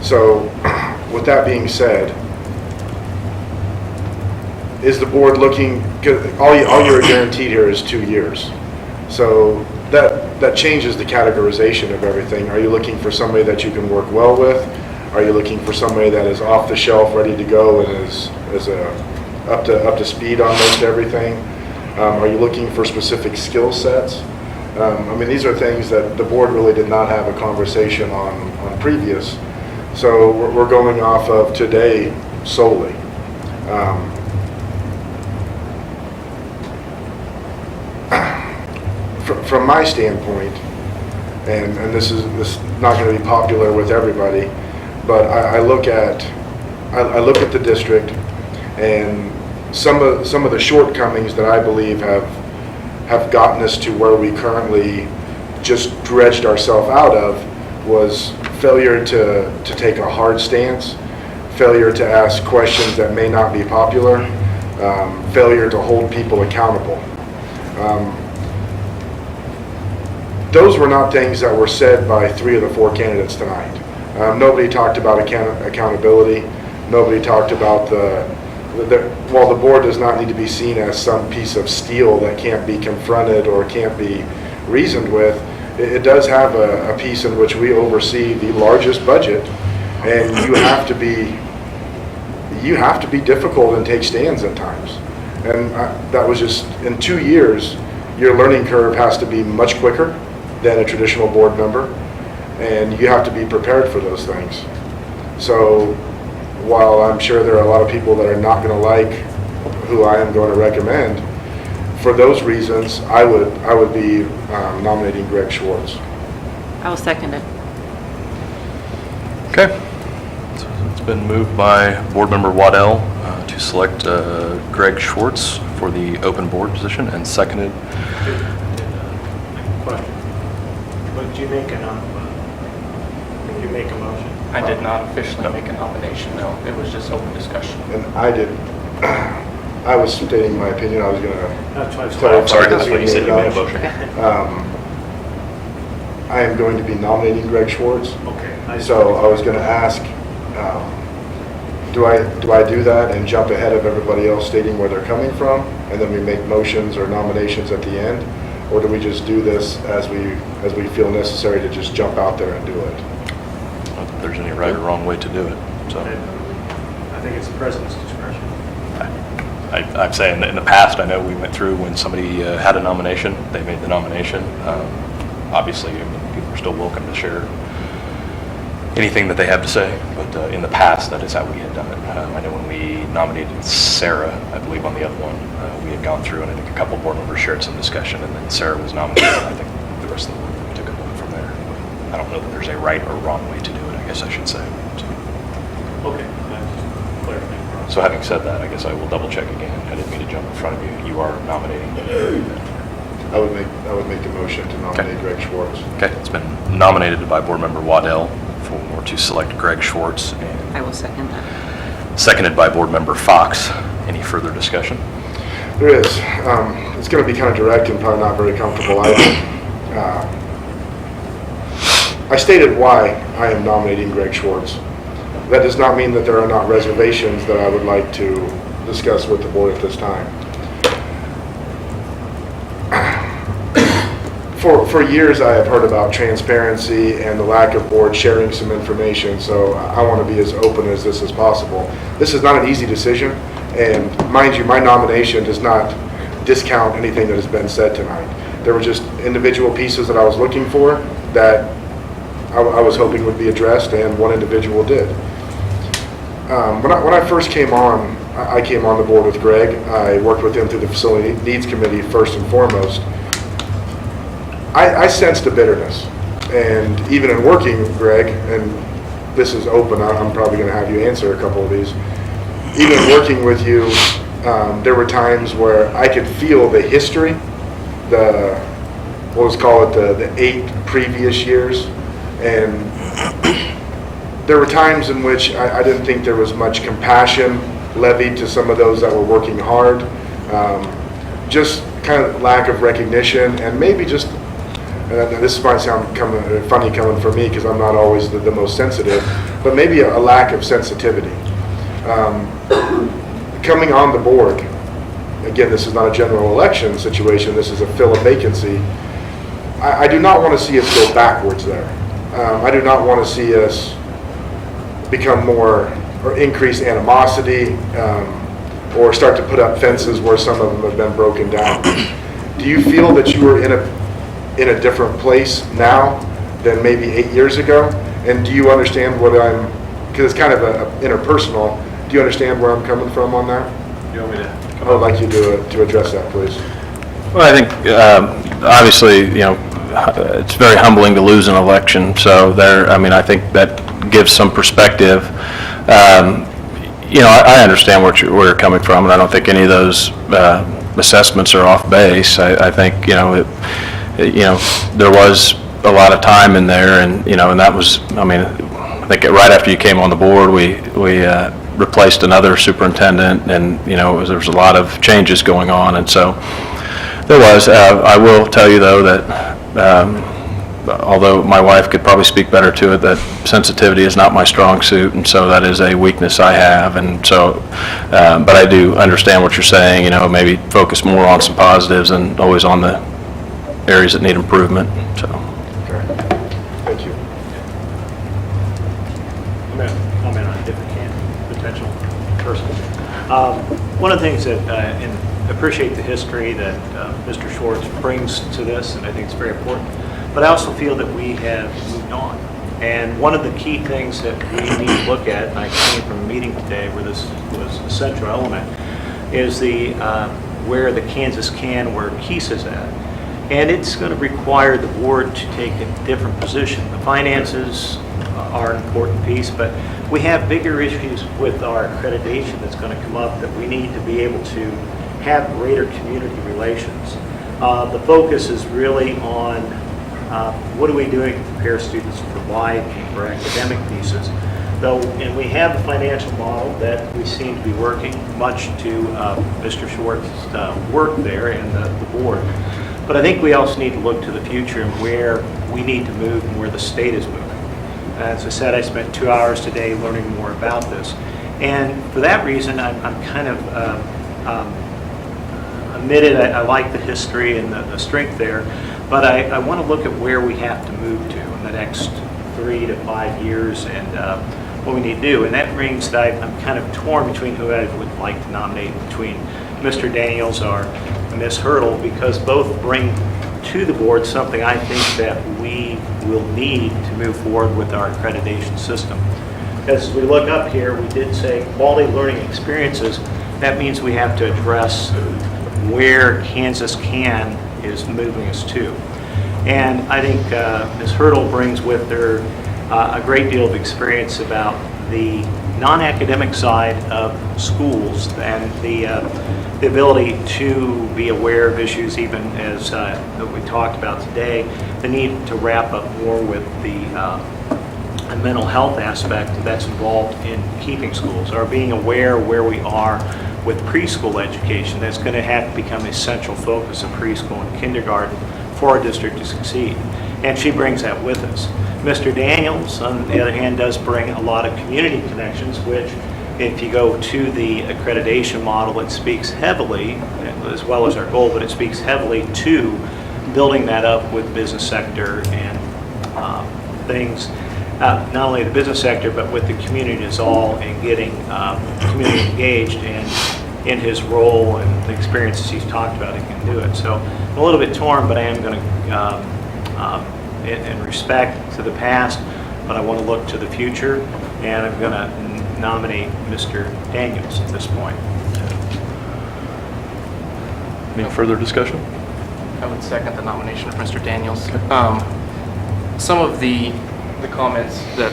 So with that being said, is the board looking, all you're guaranteed here is 2 years. So that changes the categorization of everything. Are you looking for somebody that you can work well with? Are you looking for somebody that is off the shelf, ready to go, and is up to speed on most everything? Are you looking for specific skill sets? I mean, these are things that the board really did not have a conversation on previous. So we're going off of today solely. From my standpoint, and this is not going to be popular with everybody, but I look at the district, and some of the shortcomings that I believe have gotten us to where we currently just dredged ourselves out of was failure to take a hard stance, failure to ask questions that may not be popular, failure to hold people accountable. Those were not things that were said by 3 of the 4 candidates tonight. Nobody talked about accountability. Nobody talked about while the board does not need to be seen as some piece of steel that can't be confronted or can't be reasoned with, it does have a piece in which we oversee the largest budget, and you have to be difficult and take stands at times. And that was just, in 2 years, your learning curve has to be much quicker than a traditional board member, and you have to be prepared for those things. So while I'm sure there are a lot of people that are not going to like who I am going to recommend, for those reasons, I would be nominating Greg Schwartz. I will second it. Okay. So it's been moved by Board Member Waddell to select Greg Schwartz for the open board position, and seconded. Question. Did you make a motion? I did not officially make a nomination, no. It was just open discussion. And I was stating my opinion. I was going That's why I was to. I'm sorry, that's what you said, you made a motion. I am going to be nominating Greg Schwartz. Okay. So I was going to ask, do I do that and jump ahead of everybody else stating where they're coming from, and then we make motions or nominations at the end? Or do we just do this as we feel necessary to just jump out there and do it? I don't think there's any right or wrong way to do it. So I think it's the president's discretion. I'm saying that in the past, I know we went through when somebody had a nomination, they made the nomination. Obviously, I mean, people are still welcome to share anything that they have to say, but in the past, that is how we had done it. I know when we nominated Sarah, I believe on the other one, we had gone through, and I think a couple board members shared some discussion, and then Sarah was nominated, and I think the rest of the board took a vote from there. I don't know that there's a right or wrong way to do it, I guess I should say. So. Okay. That's clarifying. So having said that, I guess I will double check again. I didn't mean to jump in front of you. You are nominating. I would make a motion to nominate Greg Schwartz. Okay, it's been nominated by Board Member Waddell to select Greg Schwartz, and I will second that. seconded by Board Member Fox. Any further discussion? There is. It's going to be kind of direct and probably not very comfortable either. I stated why I am nominating Greg Schwartz. That does not mean that there are not reservations that I would like to discuss with the board at this time. For years, I have heard about transparency and the lack of board sharing some information, so I want to be as open as this is possible. This is not an easy decision, and mind you, my nomination does not discount anything that has been said tonight. There were just individual pieces that I was looking for that I was hoping would be addressed, and one individual did. When I first came on, I came on the board with Greg. I worked with him through the Facility Needs Committee first and foremost. I sensed a bitterness, and even in working with Greg, and this is open, I'm probably going to have you answer a couple of these. Even working with you, there were times where I could feel the history, let's call it the 8 previous years, and there were times in which I didn't think there was much compassion levied to some of those that were working hard, just kind of lack of recognition, and maybe just, this might sound funny coming from me because I'm not always the most sensitive, but maybe a lack of sensitivity. Coming on the board, again, this is not a general election situation, this is a fill a vacancy. I do not want to see us go backwards there. I do not want to see us become more, or increase animosity, or start to put up fences where some of them have been broken down. Do you feel that you are in a different place now than maybe 8 years ago? And do you understand what I'm, because it's kind of a interpersonal, do you understand where I'm coming from on that? You want me to I would like you to address that, please. Well, I think, obviously, it's very humbling to lose an election, so I think that gives some perspective. I understand where you're coming from, and I don't think any of those assessments are off base. I think, there was a lot of time in there, and, and that was, I think right after you came on the board, we replaced another superintendent, and, there was a lot of changes going on, and so there was. I will tell you, though, that although my wife could probably speak better to it, that sensitivity is not my strong suit, and so that is a weakness I have. And so, but I do understand what you're saying, maybe focus more on some positives and always on the areas that need improvement, so. Okay. Thank you. I'm going to comment on a different potential person. One of the things that, and appreciate the history that Mr. Schwartz brings to this, and I think it's very important. But I also feel that we have moved on. And one of the key things that we need to look at, and I came from a meeting today where this was a central element, is the where the Kansas Can, where KEIS is at. And it's going to require the board to take a different position. The finances are an important piece, but we have bigger issues with our accreditation that's going to come up that we need to be able to have greater community relations. The focus is really on what are we doing to prepare students for life and for academic pieces. And we have a financial model that we seem to be working much to Mr. Schwartz's work there and the board. But I think we also need to look to the future and where we need to move and where the state is moving. As I said, I spent 2 hours today learning more about this. And for that reason, I'm kind of admitted I like the history and the strength there, but I want to look at where we have to move to in the next 3 to 5 years and what we need to do. And that means that I'm kind of torn between who I would like to nominate between Mr. Daniels or Ms. Hurdle, because both bring to the board something I think that we will need to move forward with our accreditation system. As we look up here, we did say quality learning experiences. That means we have to address where Kansas Can is moving us to. And I think Ms. Hurdle brings with her a great deal of experience about the non-academic side of schools and the ability to be aware of issues, even as that we talked about today, the need to wrap up more with the mental health aspect that's involved in keeping schools, or being aware where we are with preschool education. That's going to have to become a central focus of preschool and kindergarten for our district to succeed. And she brings that with us. Mr. Daniels, on the other hand, does bring a lot of community connections, which if you go to the accreditation model, it speaks heavily, as well as our goal, but it speaks heavily to building that up with business sector and things, not only the business sector, but with the community as all, and getting community engaged in his role and the experiences he's talked about, he can do it. So I'm a little bit torn, but I am going to, in respect to the past, but I want to look to the future, and I'm going to nominate Mr. Daniels at this point. Any further discussion? I would second the nomination of Mr. Daniels. Some of the comments that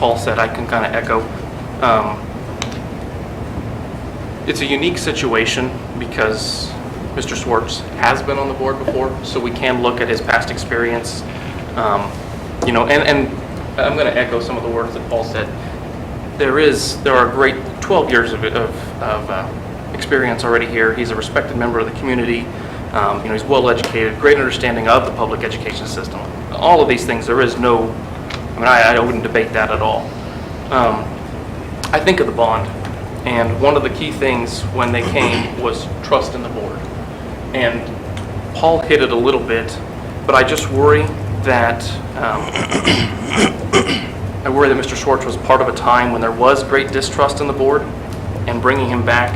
Paul said, I can kind of echo. It's a unique situation because Mr. Schwartz has been on the board before, so we can look at his past experience. And I'm going to echo some of the words that Paul said. There are great 12 years of experience already here. He's a respected member of the community. He's well educated, great understanding of the public education system. All of these things, there is no, I wouldn't debate that at all. I think of the bond, And one of the key things when they came was trust in the board. And Paul hit it a little bit, but I just worry that Mr. Schwartz was part of a time when there was great distrust in the board, and bringing him back,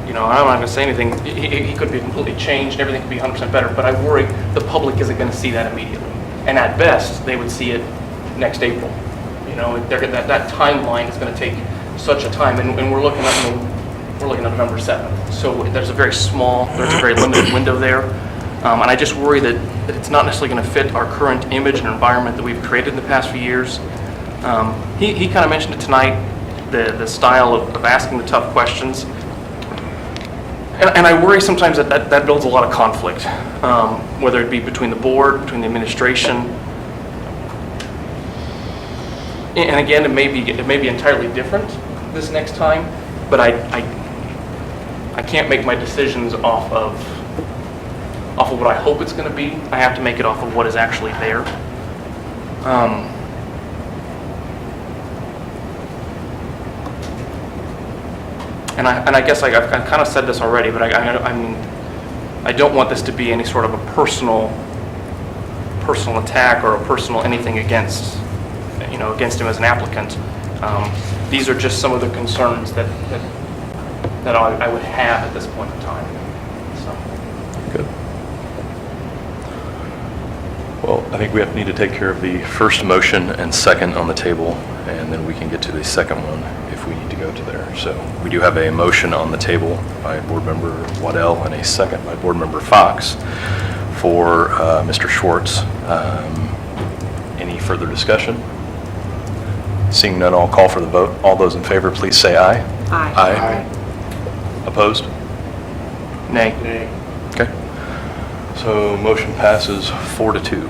I'm not going to say anything. He could be completely changed, and everything could be 100% better, but I worry the public isn't going to see that immediately. And at best, they would see it next April. That timeline is going to take such a time, and we're looking at November 7th. So there's a very limited window there. And I just worry that it's not necessarily going to fit our current image and environment that we've created in the past few years. He kind of mentioned it tonight, the style of asking the tough questions. And I worry sometimes that builds a lot of conflict, whether it be between the board, between the administration. And again, it may be entirely different this next time, but I can't make my decisions off of what I hope it's going to be. I have to make it off of what is actually there. And I guess I've kind of said this already, but I don't want this to be any sort of a personal attack or a personal anything against him as an applicant. These are just some of the concerns that I would have at this point in time. So. Good. Well, I think we need to take care of the first motion and second on the table, and then we can get to the second one if we need to go to there. So we do have a motion on the table by Board Member Waddell and a second by Board Member Fox for Mr. Schwartz. Any further discussion? Seeing none, I'll call for the vote. All those in favor, please say aye. Aye. Aye. Opposed? Nay. Okay. So motion passes 4-2.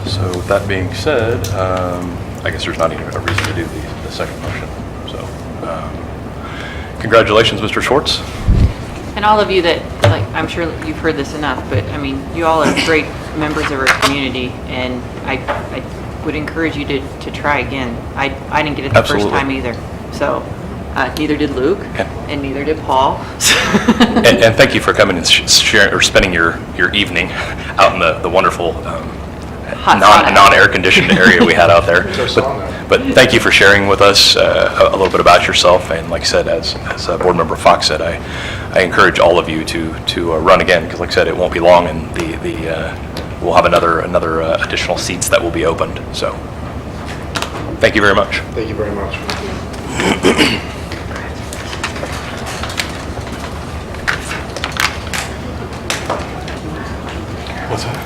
So with that being said, I guess there's not even a reason to do the second motion. So congratulations, Mr. Schwartz. And all of you that, I'm sure you've heard this enough, but you all are great members of our community, and I would encourage you to try again. I didn't get it the Absolutely. first time either, so neither did Luke, and neither did Paul. And thank you for coming and sharing or spending your evening out in the wonderful non-air conditioned area we had out there. But thank you for sharing with us a little bit about yourself. And like I said, as Board Member Fox said, I encourage all of you to run again, because like I said, it won't be long, and we'll have another additional seats that will be opened. So thank you very much. Thank you very much. What's that?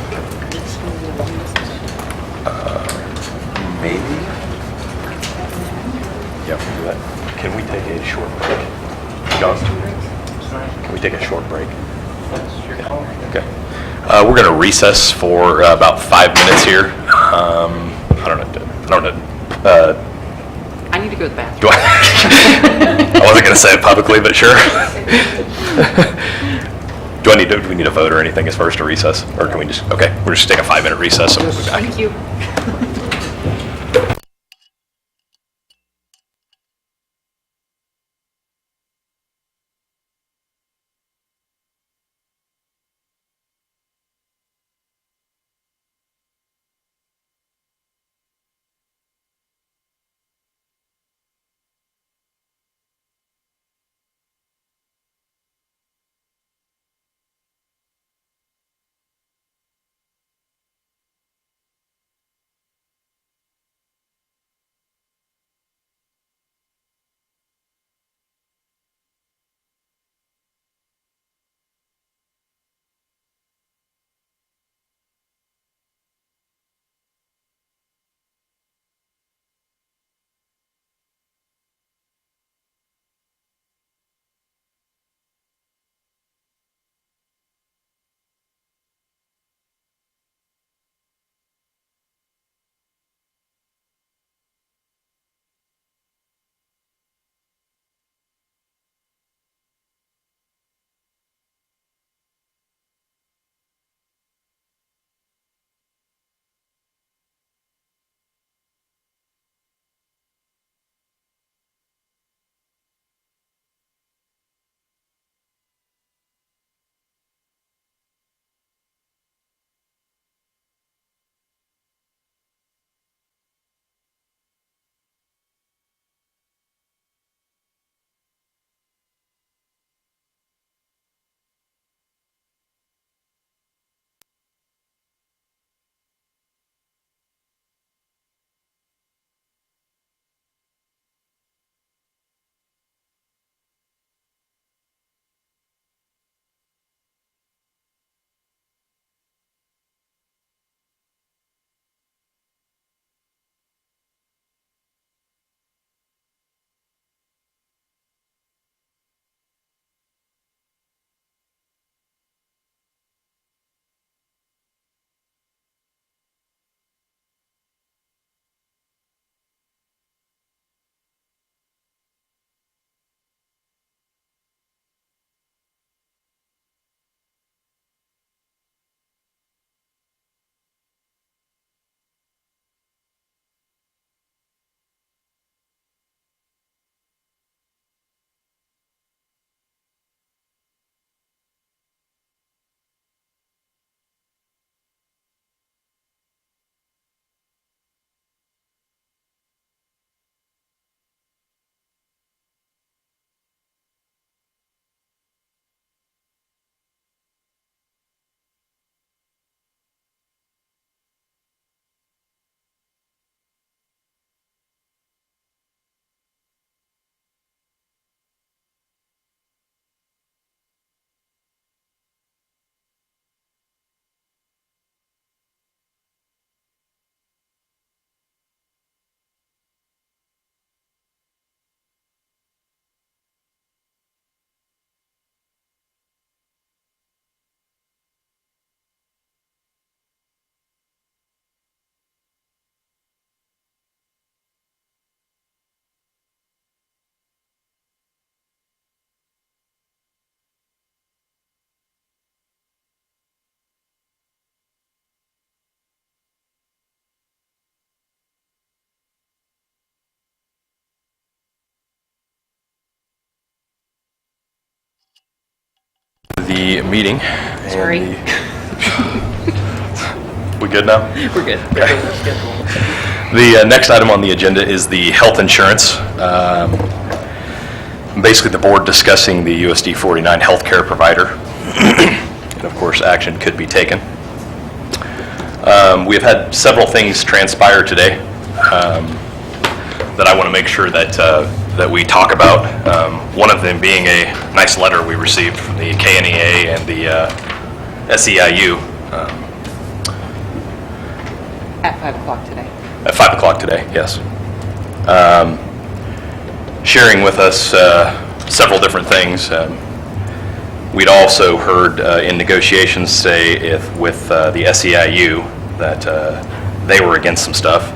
Maybe. Yeah, we'll do that. Can we take a short break? John? Can we take a short break? Okay. We're going to recess for about 5 minutes here. I don't know. I need to go to the bathroom. Do I wasn't going to say it publicly, but sure. Do we need a vote or anything as far as to recess? Or can we just, okay, we're just taking a 5-minute recess and we'll be back. Thank you. the meeting. Sorry. We good now? We're good. The next item on the agenda is the health insurance. Basically, the board discussing the USD 49 healthcare provider. And of course, action could be taken. We have had several things transpire today that I want to make sure that we talk about. One of them being a nice letter we received from the KNEA and the SEIU At 5 o'clock today. at 5 o'clock today, yes. Sharing with us several different things. We'd also heard in negotiations say with the SEIU that they were against some stuff.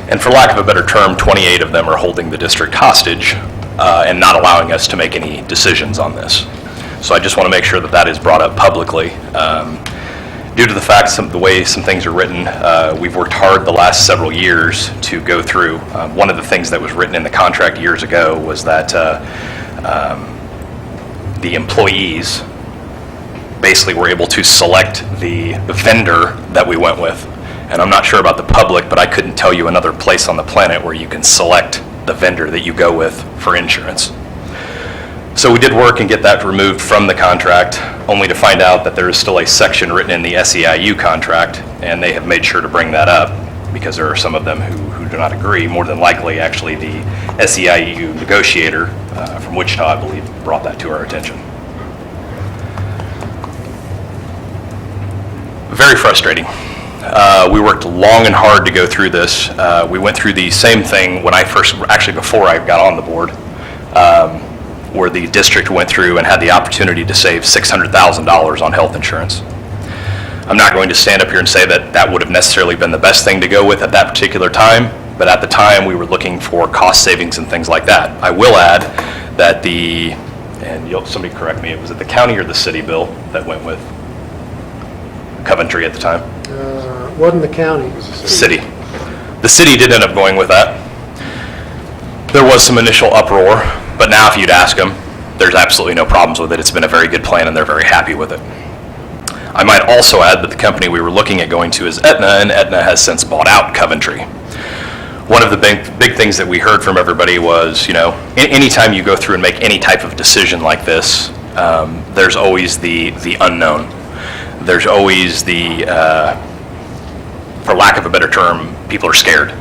And for lack of a better term, 28 of them are holding the district hostage and not allowing us to make any decisions on this. So I just want to make sure that that is brought up publicly. Due to the fact the way some things are written, we've worked hard the last several years to go through. One of the things that was written in the contract years ago was that the employees basically were able to select the vendor that we went with. And I'm not sure about the public, but I couldn't tell you another place on the planet where you can select the vendor that you go with for insurance. So we did work and get that removed from the contract, only to find out that there is still a section written in the SEIU contract, and they have made sure to bring that up because there are some of them who do not agree. More than likely, actually, the SEIU negotiator from Wichita, I believe, brought that to our attention. Very frustrating. We worked long and hard to go through this. We went through the same thing when before I got on the board, where the district went through and had the opportunity to save $600,000 on health insurance. I'm not going to stand up here and say that that would have necessarily been the best thing to go with at that particular time, but at the time we were looking for cost savings and things like that. I will add that somebody correct me, was it the county or the city, Bill, that went with Coventry at the time? Wasn't the county. The city. The city did end up going with that. There was some initial uproar, but now if you'd ask them, there's absolutely no problems with it. It's been a very good plan and they're very happy with it. I might also add that the company we were looking at going to is Aetna, and Aetna has since bought out Coventry. One of the big things that we heard from everybody was, anytime you go through and make any type of decision like this, there's always the unknown. There's always for lack of a better term, people are scared.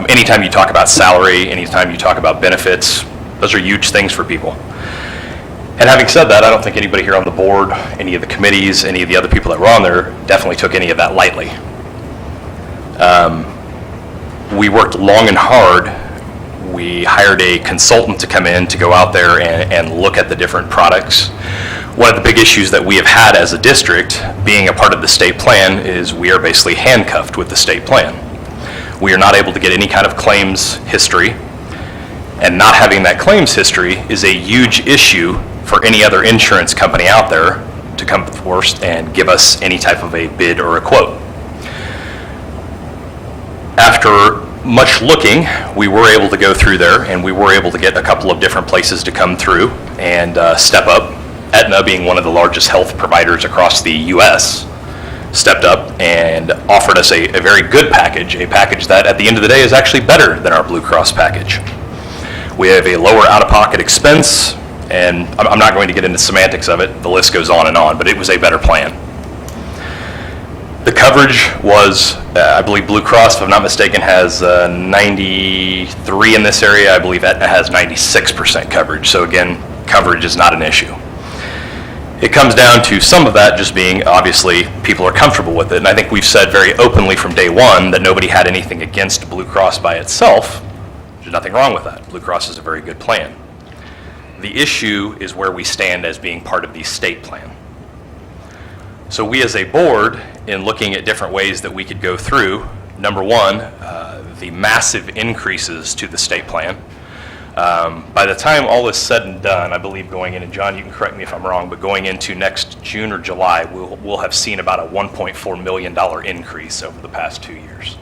Anytime you talk about salary, anytime you talk about benefits, those are huge things for people. And having said that, I don't think anybody here on the board, any of the committees, any of the other people that were on there definitely took any of that lightly. We worked long and hard. We hired a consultant to come in to go out there and look at the different products. One of the big issues that we have had as a district, being a part of the state plan, is we are basically handcuffed with the state plan. We are not able to get any kind of claims history, and not having that claims history is a huge issue for any other insurance company out there to come forth and give us any type of a bid or a quote. After much looking, we were able to go through there, and we were able to get a couple of different places to come through and step up. Aetna, being one of the largest health providers across the U.S., stepped up and offered us a very good package, a package that at the end of the day is actually better than our Blue Cross package. We have a lower out-of-pocket expense, and I'm not going to get into semantics of it, the list goes on, but it was a better plan. The coverage was, I believe Blue Cross, if I'm not mistaken, has 93 in this area. I believe Aetna has 96% coverage. So again, coverage is not an issue. It comes down to some of that just being, obviously, people are comfortable with it. And I think we've said very openly from day one that nobody had anything against Blue Cross by itself. There's nothing wrong with that. Blue Cross is a very good plan. The issue is where we stand as being part of the state plan. So we as a board, in looking at different ways that we could go through, number one, the massive increases to the state plan. By the time all is said and done, I believe going in, and John, you can correct me if I'm wrong, but going into next June or July, we'll have seen about a $1.4 million increase over the past 2 years.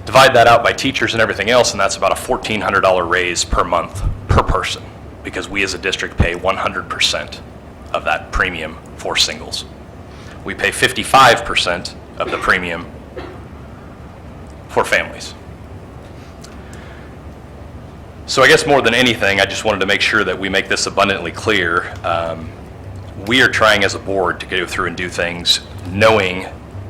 Divide that out by teachers and everything else, and that's about a $1,400 raise per month per person, because we as a district pay 100% of that premium for singles. We pay 55% of the premium for families. So I guess more than anything, I just wanted to make sure that we make this abundantly clear. We are trying as a board to go through and do things knowing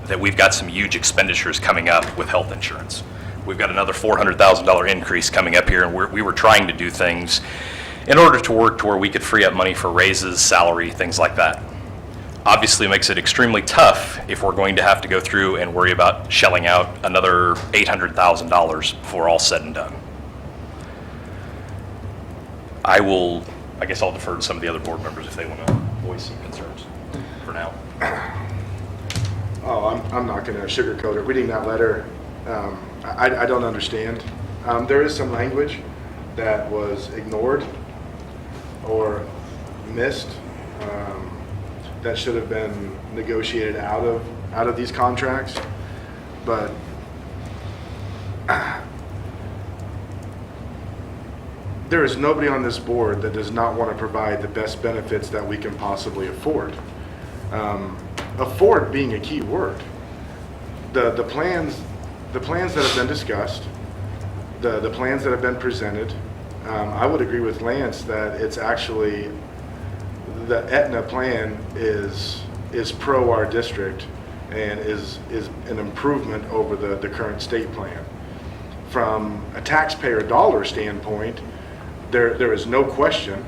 that we've got some huge expenditures coming up with health insurance. We've got another $400,000 increase coming up here, and we were trying to do things in order to work to where we could free up money for raises, salary, things like that. Obviously, it makes it extremely tough if we're going to have to go through and worry about shelling out another $800,000 before all said and done. I guess I'll defer to some of the other board members if they want to voice some concerns for now. Oh, I'm not going to sugarcoat it. Reading that letter, I don't understand. There is some language that was ignored or missed that should have been negotiated out of these contracts, but there is nobody on this board that does not want to provide the best benefits that we can possibly afford. Afford being a key word. The plans that have been discussed, the plans that have been presented, I would agree with Lance that it's actually, the Aetna plan is pro our district and is an improvement over the current state plan. From a taxpayer dollar standpoint, there is no question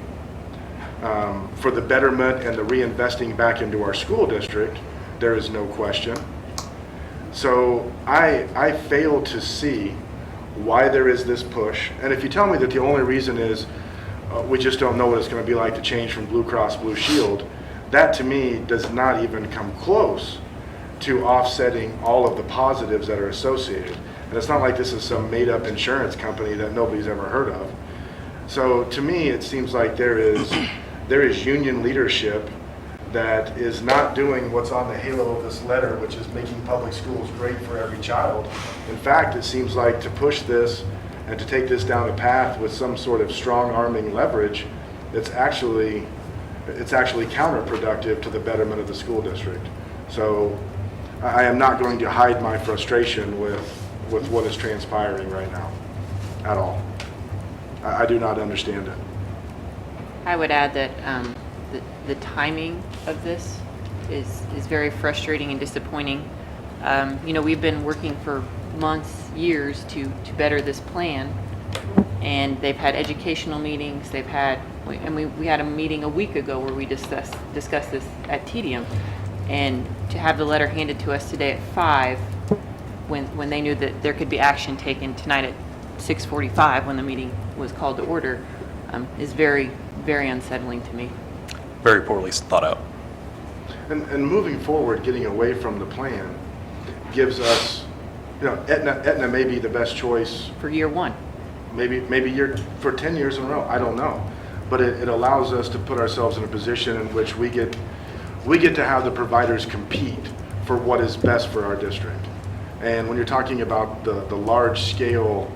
for the betterment and the reinvesting back into our school district, there is no question. So I fail to see why there is this push. And if you tell me that the only reason is we just don't know what it's going to be like to change from Blue Cross Blue Shield, that to me does not even come close to offsetting all of the positives that are associated. And it's not like this is some made-up insurance company that nobody's ever heard of. So to me, it seems like there is union leadership that is not doing what's on the halo of this letter, which is making public schools great for every child. In fact, it seems like to push this and to take this down a path with some sort of strong-arming leverage, it's actually counterproductive to the betterment of the school district. So I am not going to hide my frustration with what is transpiring right now, at all. I do not understand it. I would add that the timing of this is very frustrating and disappointing. We've been working for months, years to better this plan, and they've had educational meetings. We had a meeting a week ago where we discussed this at tedium, and to have the letter handed to us today at 5, when they knew that there could be action taken tonight at 6:45 when the meeting was called to order, is very, very unsettling to me. Very poorly thought out. And moving forward, getting away from the plan gives us, Aetna may be the best choice For year one. maybe for 10 years in a row. I don't know, but it allows us to put ourselves in a position in which we get to have the providers compete for what is best for our district. And when you're talking about the large scale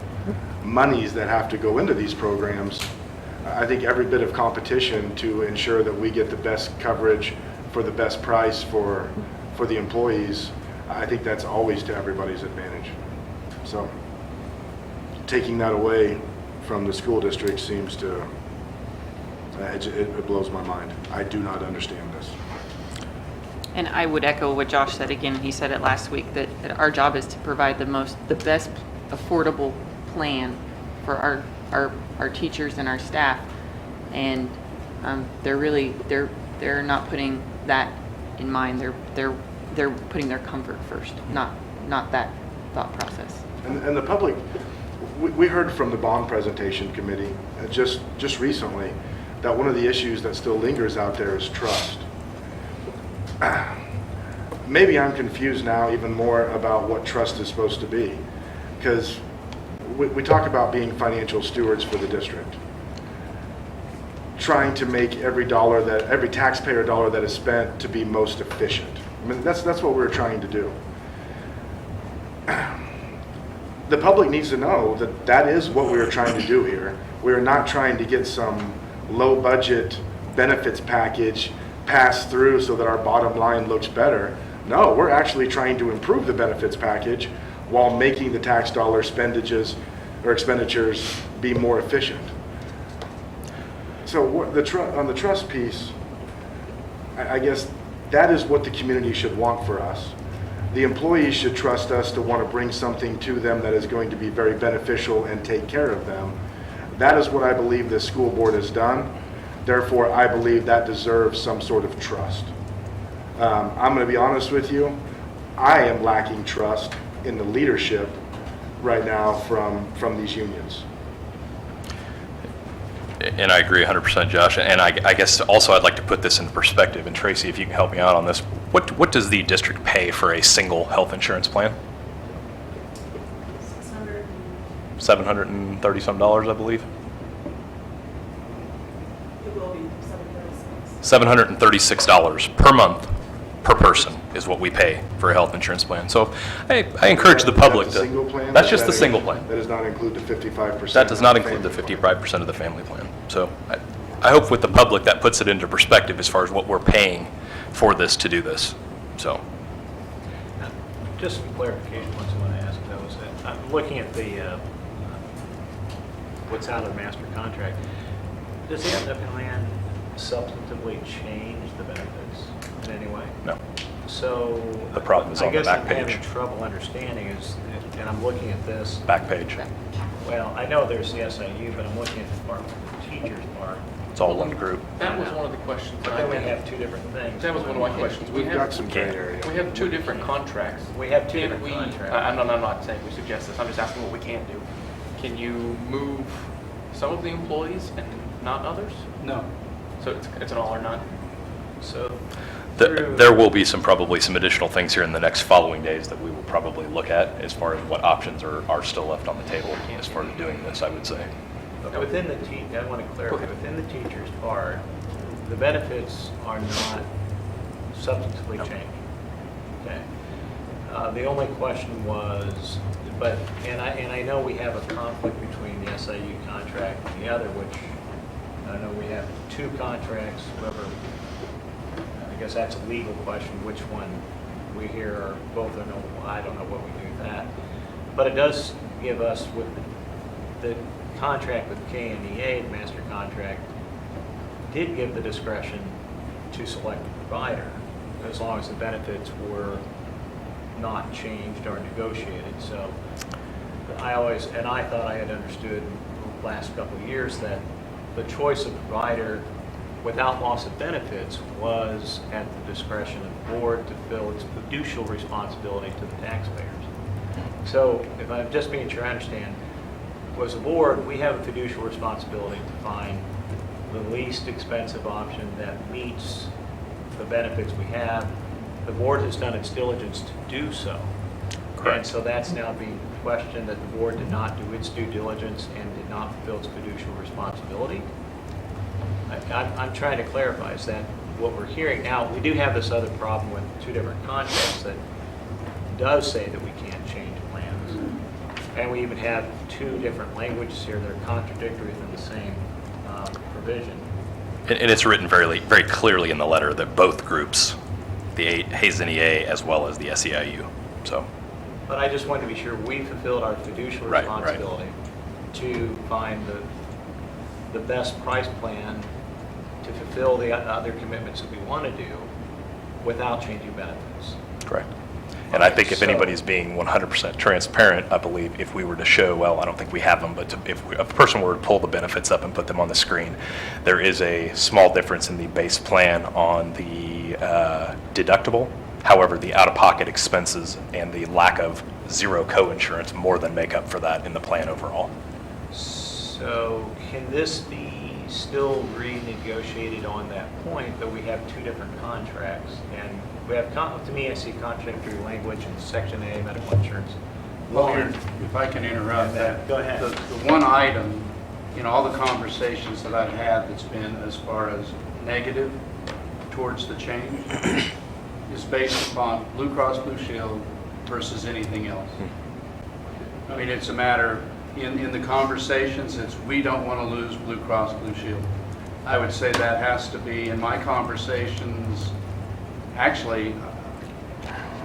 monies that have to go into these programs, I think every bit of competition to ensure that we get the best coverage for the best price for the employees, I think that's always to everybody's advantage. So taking that away from the school district seems to, it blows my mind. I do not understand this. And I would echo what Josh said again. He said it last week that our job is to provide the best affordable plan for our teachers and our staff, and they're not putting that in mind. They're putting their comfort first, not that thought process. And the public, we heard from the bond presentation committee just recently that one of the issues that still lingers out there is trust. Maybe I'm confused now even more about what trust is supposed to be, because we talk about being financial stewards for the district, trying to make every taxpayer dollar that is spent to be most efficient. I mean, that's what we're trying to do. The public needs to know that is what we are trying to do here. We are not trying to get some low budget benefits package pass through so that our bottom line looks better. No, we're actually trying to improve the benefits package while making the tax dollar expenditures be more efficient. So on the trust piece, I guess that is what the community should want for us. The employees should trust us to want to bring something to them that is going to be very beneficial and take care of them. That is what I believe this school board has done. Therefore, I believe that deserves some sort of trust. I'm going to be honest with you. I am lacking trust in the leadership right now from these unions. And I agree 100%, Josh. And I guess also I'd like to put this in perspective. And Tracy, if you can help me out on this, what does the district pay for a single health insurance plan? $730 some, I believe. It will be $736. $736 per month per person is what we pay for a health insurance plan. So I encourage the public Is that the single to. plan? That's just the single plan. That does not include the 55%. That does not of the include the family plan. 55% of the family plan. So I hope with the public that puts it into perspective as far as what we're paying for this to do this. So. Just some clarification, once I want to ask those. I'm looking at the, what's out of the master contract. Does the plan substantively change the benefits in any way? No. So. The problem is on the back I guess I'm page. having trouble understanding is, and I'm looking at this. Back page. Well, I know there's the SIU, but I'm looking at the part, the teachers part. It's all one group. That was one of the questions. But then we have two different things. That was one of my questions. We've got some gray area. We have two different contracts. We have two Can different we- contracts. I'm not saying we suggest this, I'm just asking what we can do. Can you move some of the employees and not others? No. So it's an all or none? So. through- There will be probably some additional things here in the next following days that we will probably look at as far as what options are still left on the table as far as doing this, I would say. But within the I want to clarify, within the teacher's part, the benefits are not substantively changed. Okay. The only question was, and I know we have a conflict between the SIU contract and the other, which I know we have two contracts, whoever, I guess that's a legal question, which one we hear or both or no, I don't know what we do with that. But it does give us with the contract with KNEA, the master contract, did give the discretion to select a provider as long as the benefits were not changed or negotiated. So I thought I had understood the last couple of years that the choice of provider without loss of benefits was at the discretion of the board to fill its fiducial responsibility to the taxpayers. So if I'm just being sure I understand, as a board, we have a fiducial responsibility to find the least expensive option that meets the benefits we have. The board has done its diligence to do so. Correct. And so that's now being questioned that the board did not do its due diligence and did not fulfill its fiducial responsibility. I'm trying to clarify, is that what we're hearing now? We do have this other problem with two different contracts that does say that we can't change plans. And we even have two different languages here that are contradictory within the same provision. And it's written very clearly in the letter that both groups, the Hazen EA as well as the SEIU. So. But I just wanted to be sure we fulfilled our fiducial Right. responsibility to find the best price plan to fulfill the other commitments that we want to do without changing benefits. Correct. And I think if So- anybody's being 100% transparent, I believe if we were to show, well, I don't think we have them, but if a person were to pull the benefits up and put them on the screen, there is a small difference in the base plan on the deductible. However, the out-of-pocket expenses and the lack of zero co-insurance more than make up for that in the plan overall. So can this be still renegotiated on that point that we have two different contracts? And we have, to me, I see contradictory language in Section A, medical insurance. Well, if I can interrupt that. Go ahead. The one item, all the conversations that I've had that's been as far as negative towards the change is based upon Blue Cross Blue Shield versus anything else. I mean, it's a matter, in the conversations, it's we don't want to lose Blue Cross Blue Shield. I would say that has to be, in my conversations, actually,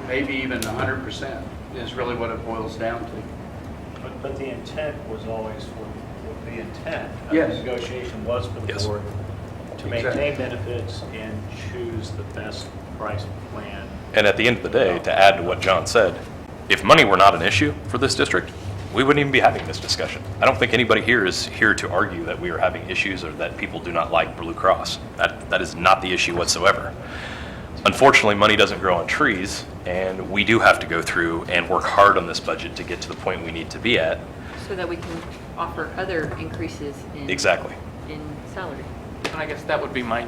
maybe even 100% is really what it boils down to. But the intent was always the intent of Yes. the negotiation was for the Yes. board to Exactly. maintain benefits and choose the best price plan. And at the end of the day, to add to what John said, if money were not an issue for this district, we wouldn't even be having this discussion. I don't think anybody here is here to argue that we are having issues or that people do not like Blue Cross. That is not the issue whatsoever. Unfortunately, money doesn't grow on trees, and we do have to go through and work hard on this budget to get to the point we need to be at. So that we can offer other increases in. Exactly. In salary. And I guess that would be my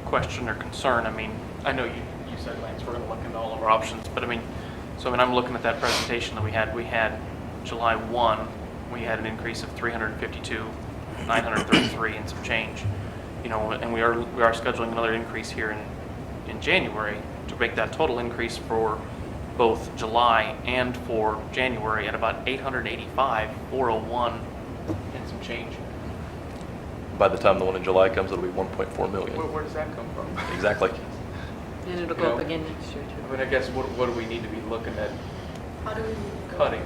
question or concern. I mean, I know you said, Lance, we're going to look into all of our options, but I mean, I'm looking at that presentation that we had July 1, we had an increase of 352,933 and some change. You know, and we are scheduling another increase here in January to make that total increase for both July and for January at about 885,401 and some change. By the time the one in July comes, it'll be 1.4 million. Where does that come from? Exactly. And it'll You go up know, again next year I too. mean, I guess what do we need to be looking at How do we cutting?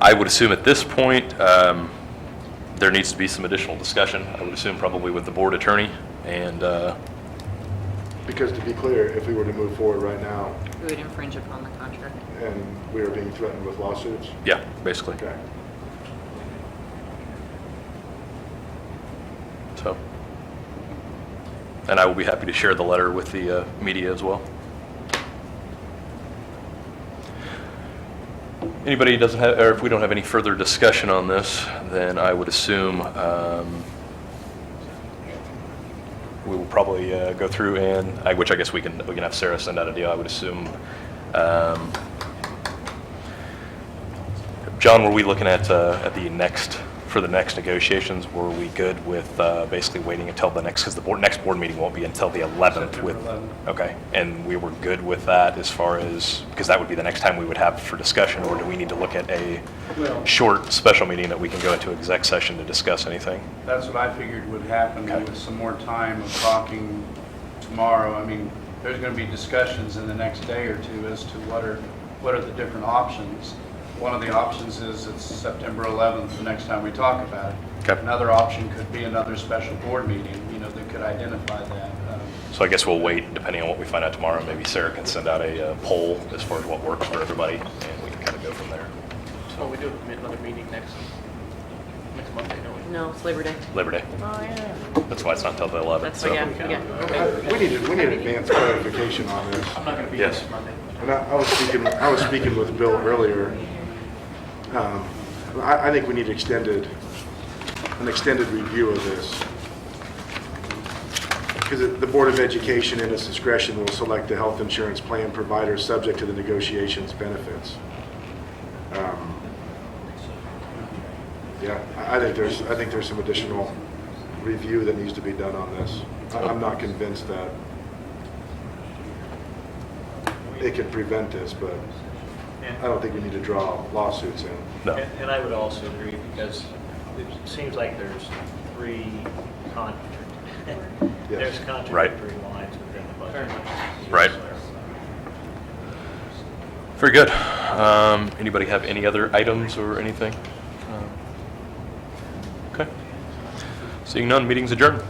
I would assume at this point, there needs to be some additional discussion. I would assume probably with the board attorney and, Because to be clear, if we were to move forward right now We would infringe upon the contract. and we are being threatened with lawsuits, yeah, basically. okay. So, and I will be happy to share the letter with the media as well. Anybody who doesn't have, or if we don't have any further discussion on this, then I would assume we will probably go through and, which I guess we can have Sarah send out a deal. I would assume. John, were we looking at for the next negotiations? Were we good with basically waiting until the next, because the next board meeting won't be until the 11th. September 11th. Okay, and we were good with that as far as, because that would be the next time we would have for discussion, or do we need to look at a Well, short special meeting that we can go into exec session to discuss anything? that's what I figured would happen Okay. with some more time of talking tomorrow. I mean, there's going to be discussions in the next day or two as to what are the different options. One of the options is it's September 11th, the next time we talk about it. Okay. Another option could be another special board meeting, that could identify that. So I guess we'll wait, depending on what we find out tomorrow. Maybe Sarah can send out a poll as far as what works for everybody, and we can kind of go from there. So we do another meeting next Monday, don't we? No, it's Labor Day. Labor Day. Oh, yeah. That's why it's not till the 11th. That's, so. yeah. We need advanced clarification on this. I'm not going to be here Yes. next Monday. And I was speaking with Bill earlier. I think we need an extended review of this. Because the Board of Education, in its discretion, will select the health insurance plan provider subject to the negotiations benefits. Yeah, I think there's some additional review that needs to be done on this. I'm not convinced that it can prevent this, but I don't think we need to draw lawsuits in. No. And I would also agree, because it seems like there's there's contradictory lines within the budget. Very much. Right. Very good. Anybody have any other items or anything? Okay. Seeing none, meeting's adjourned.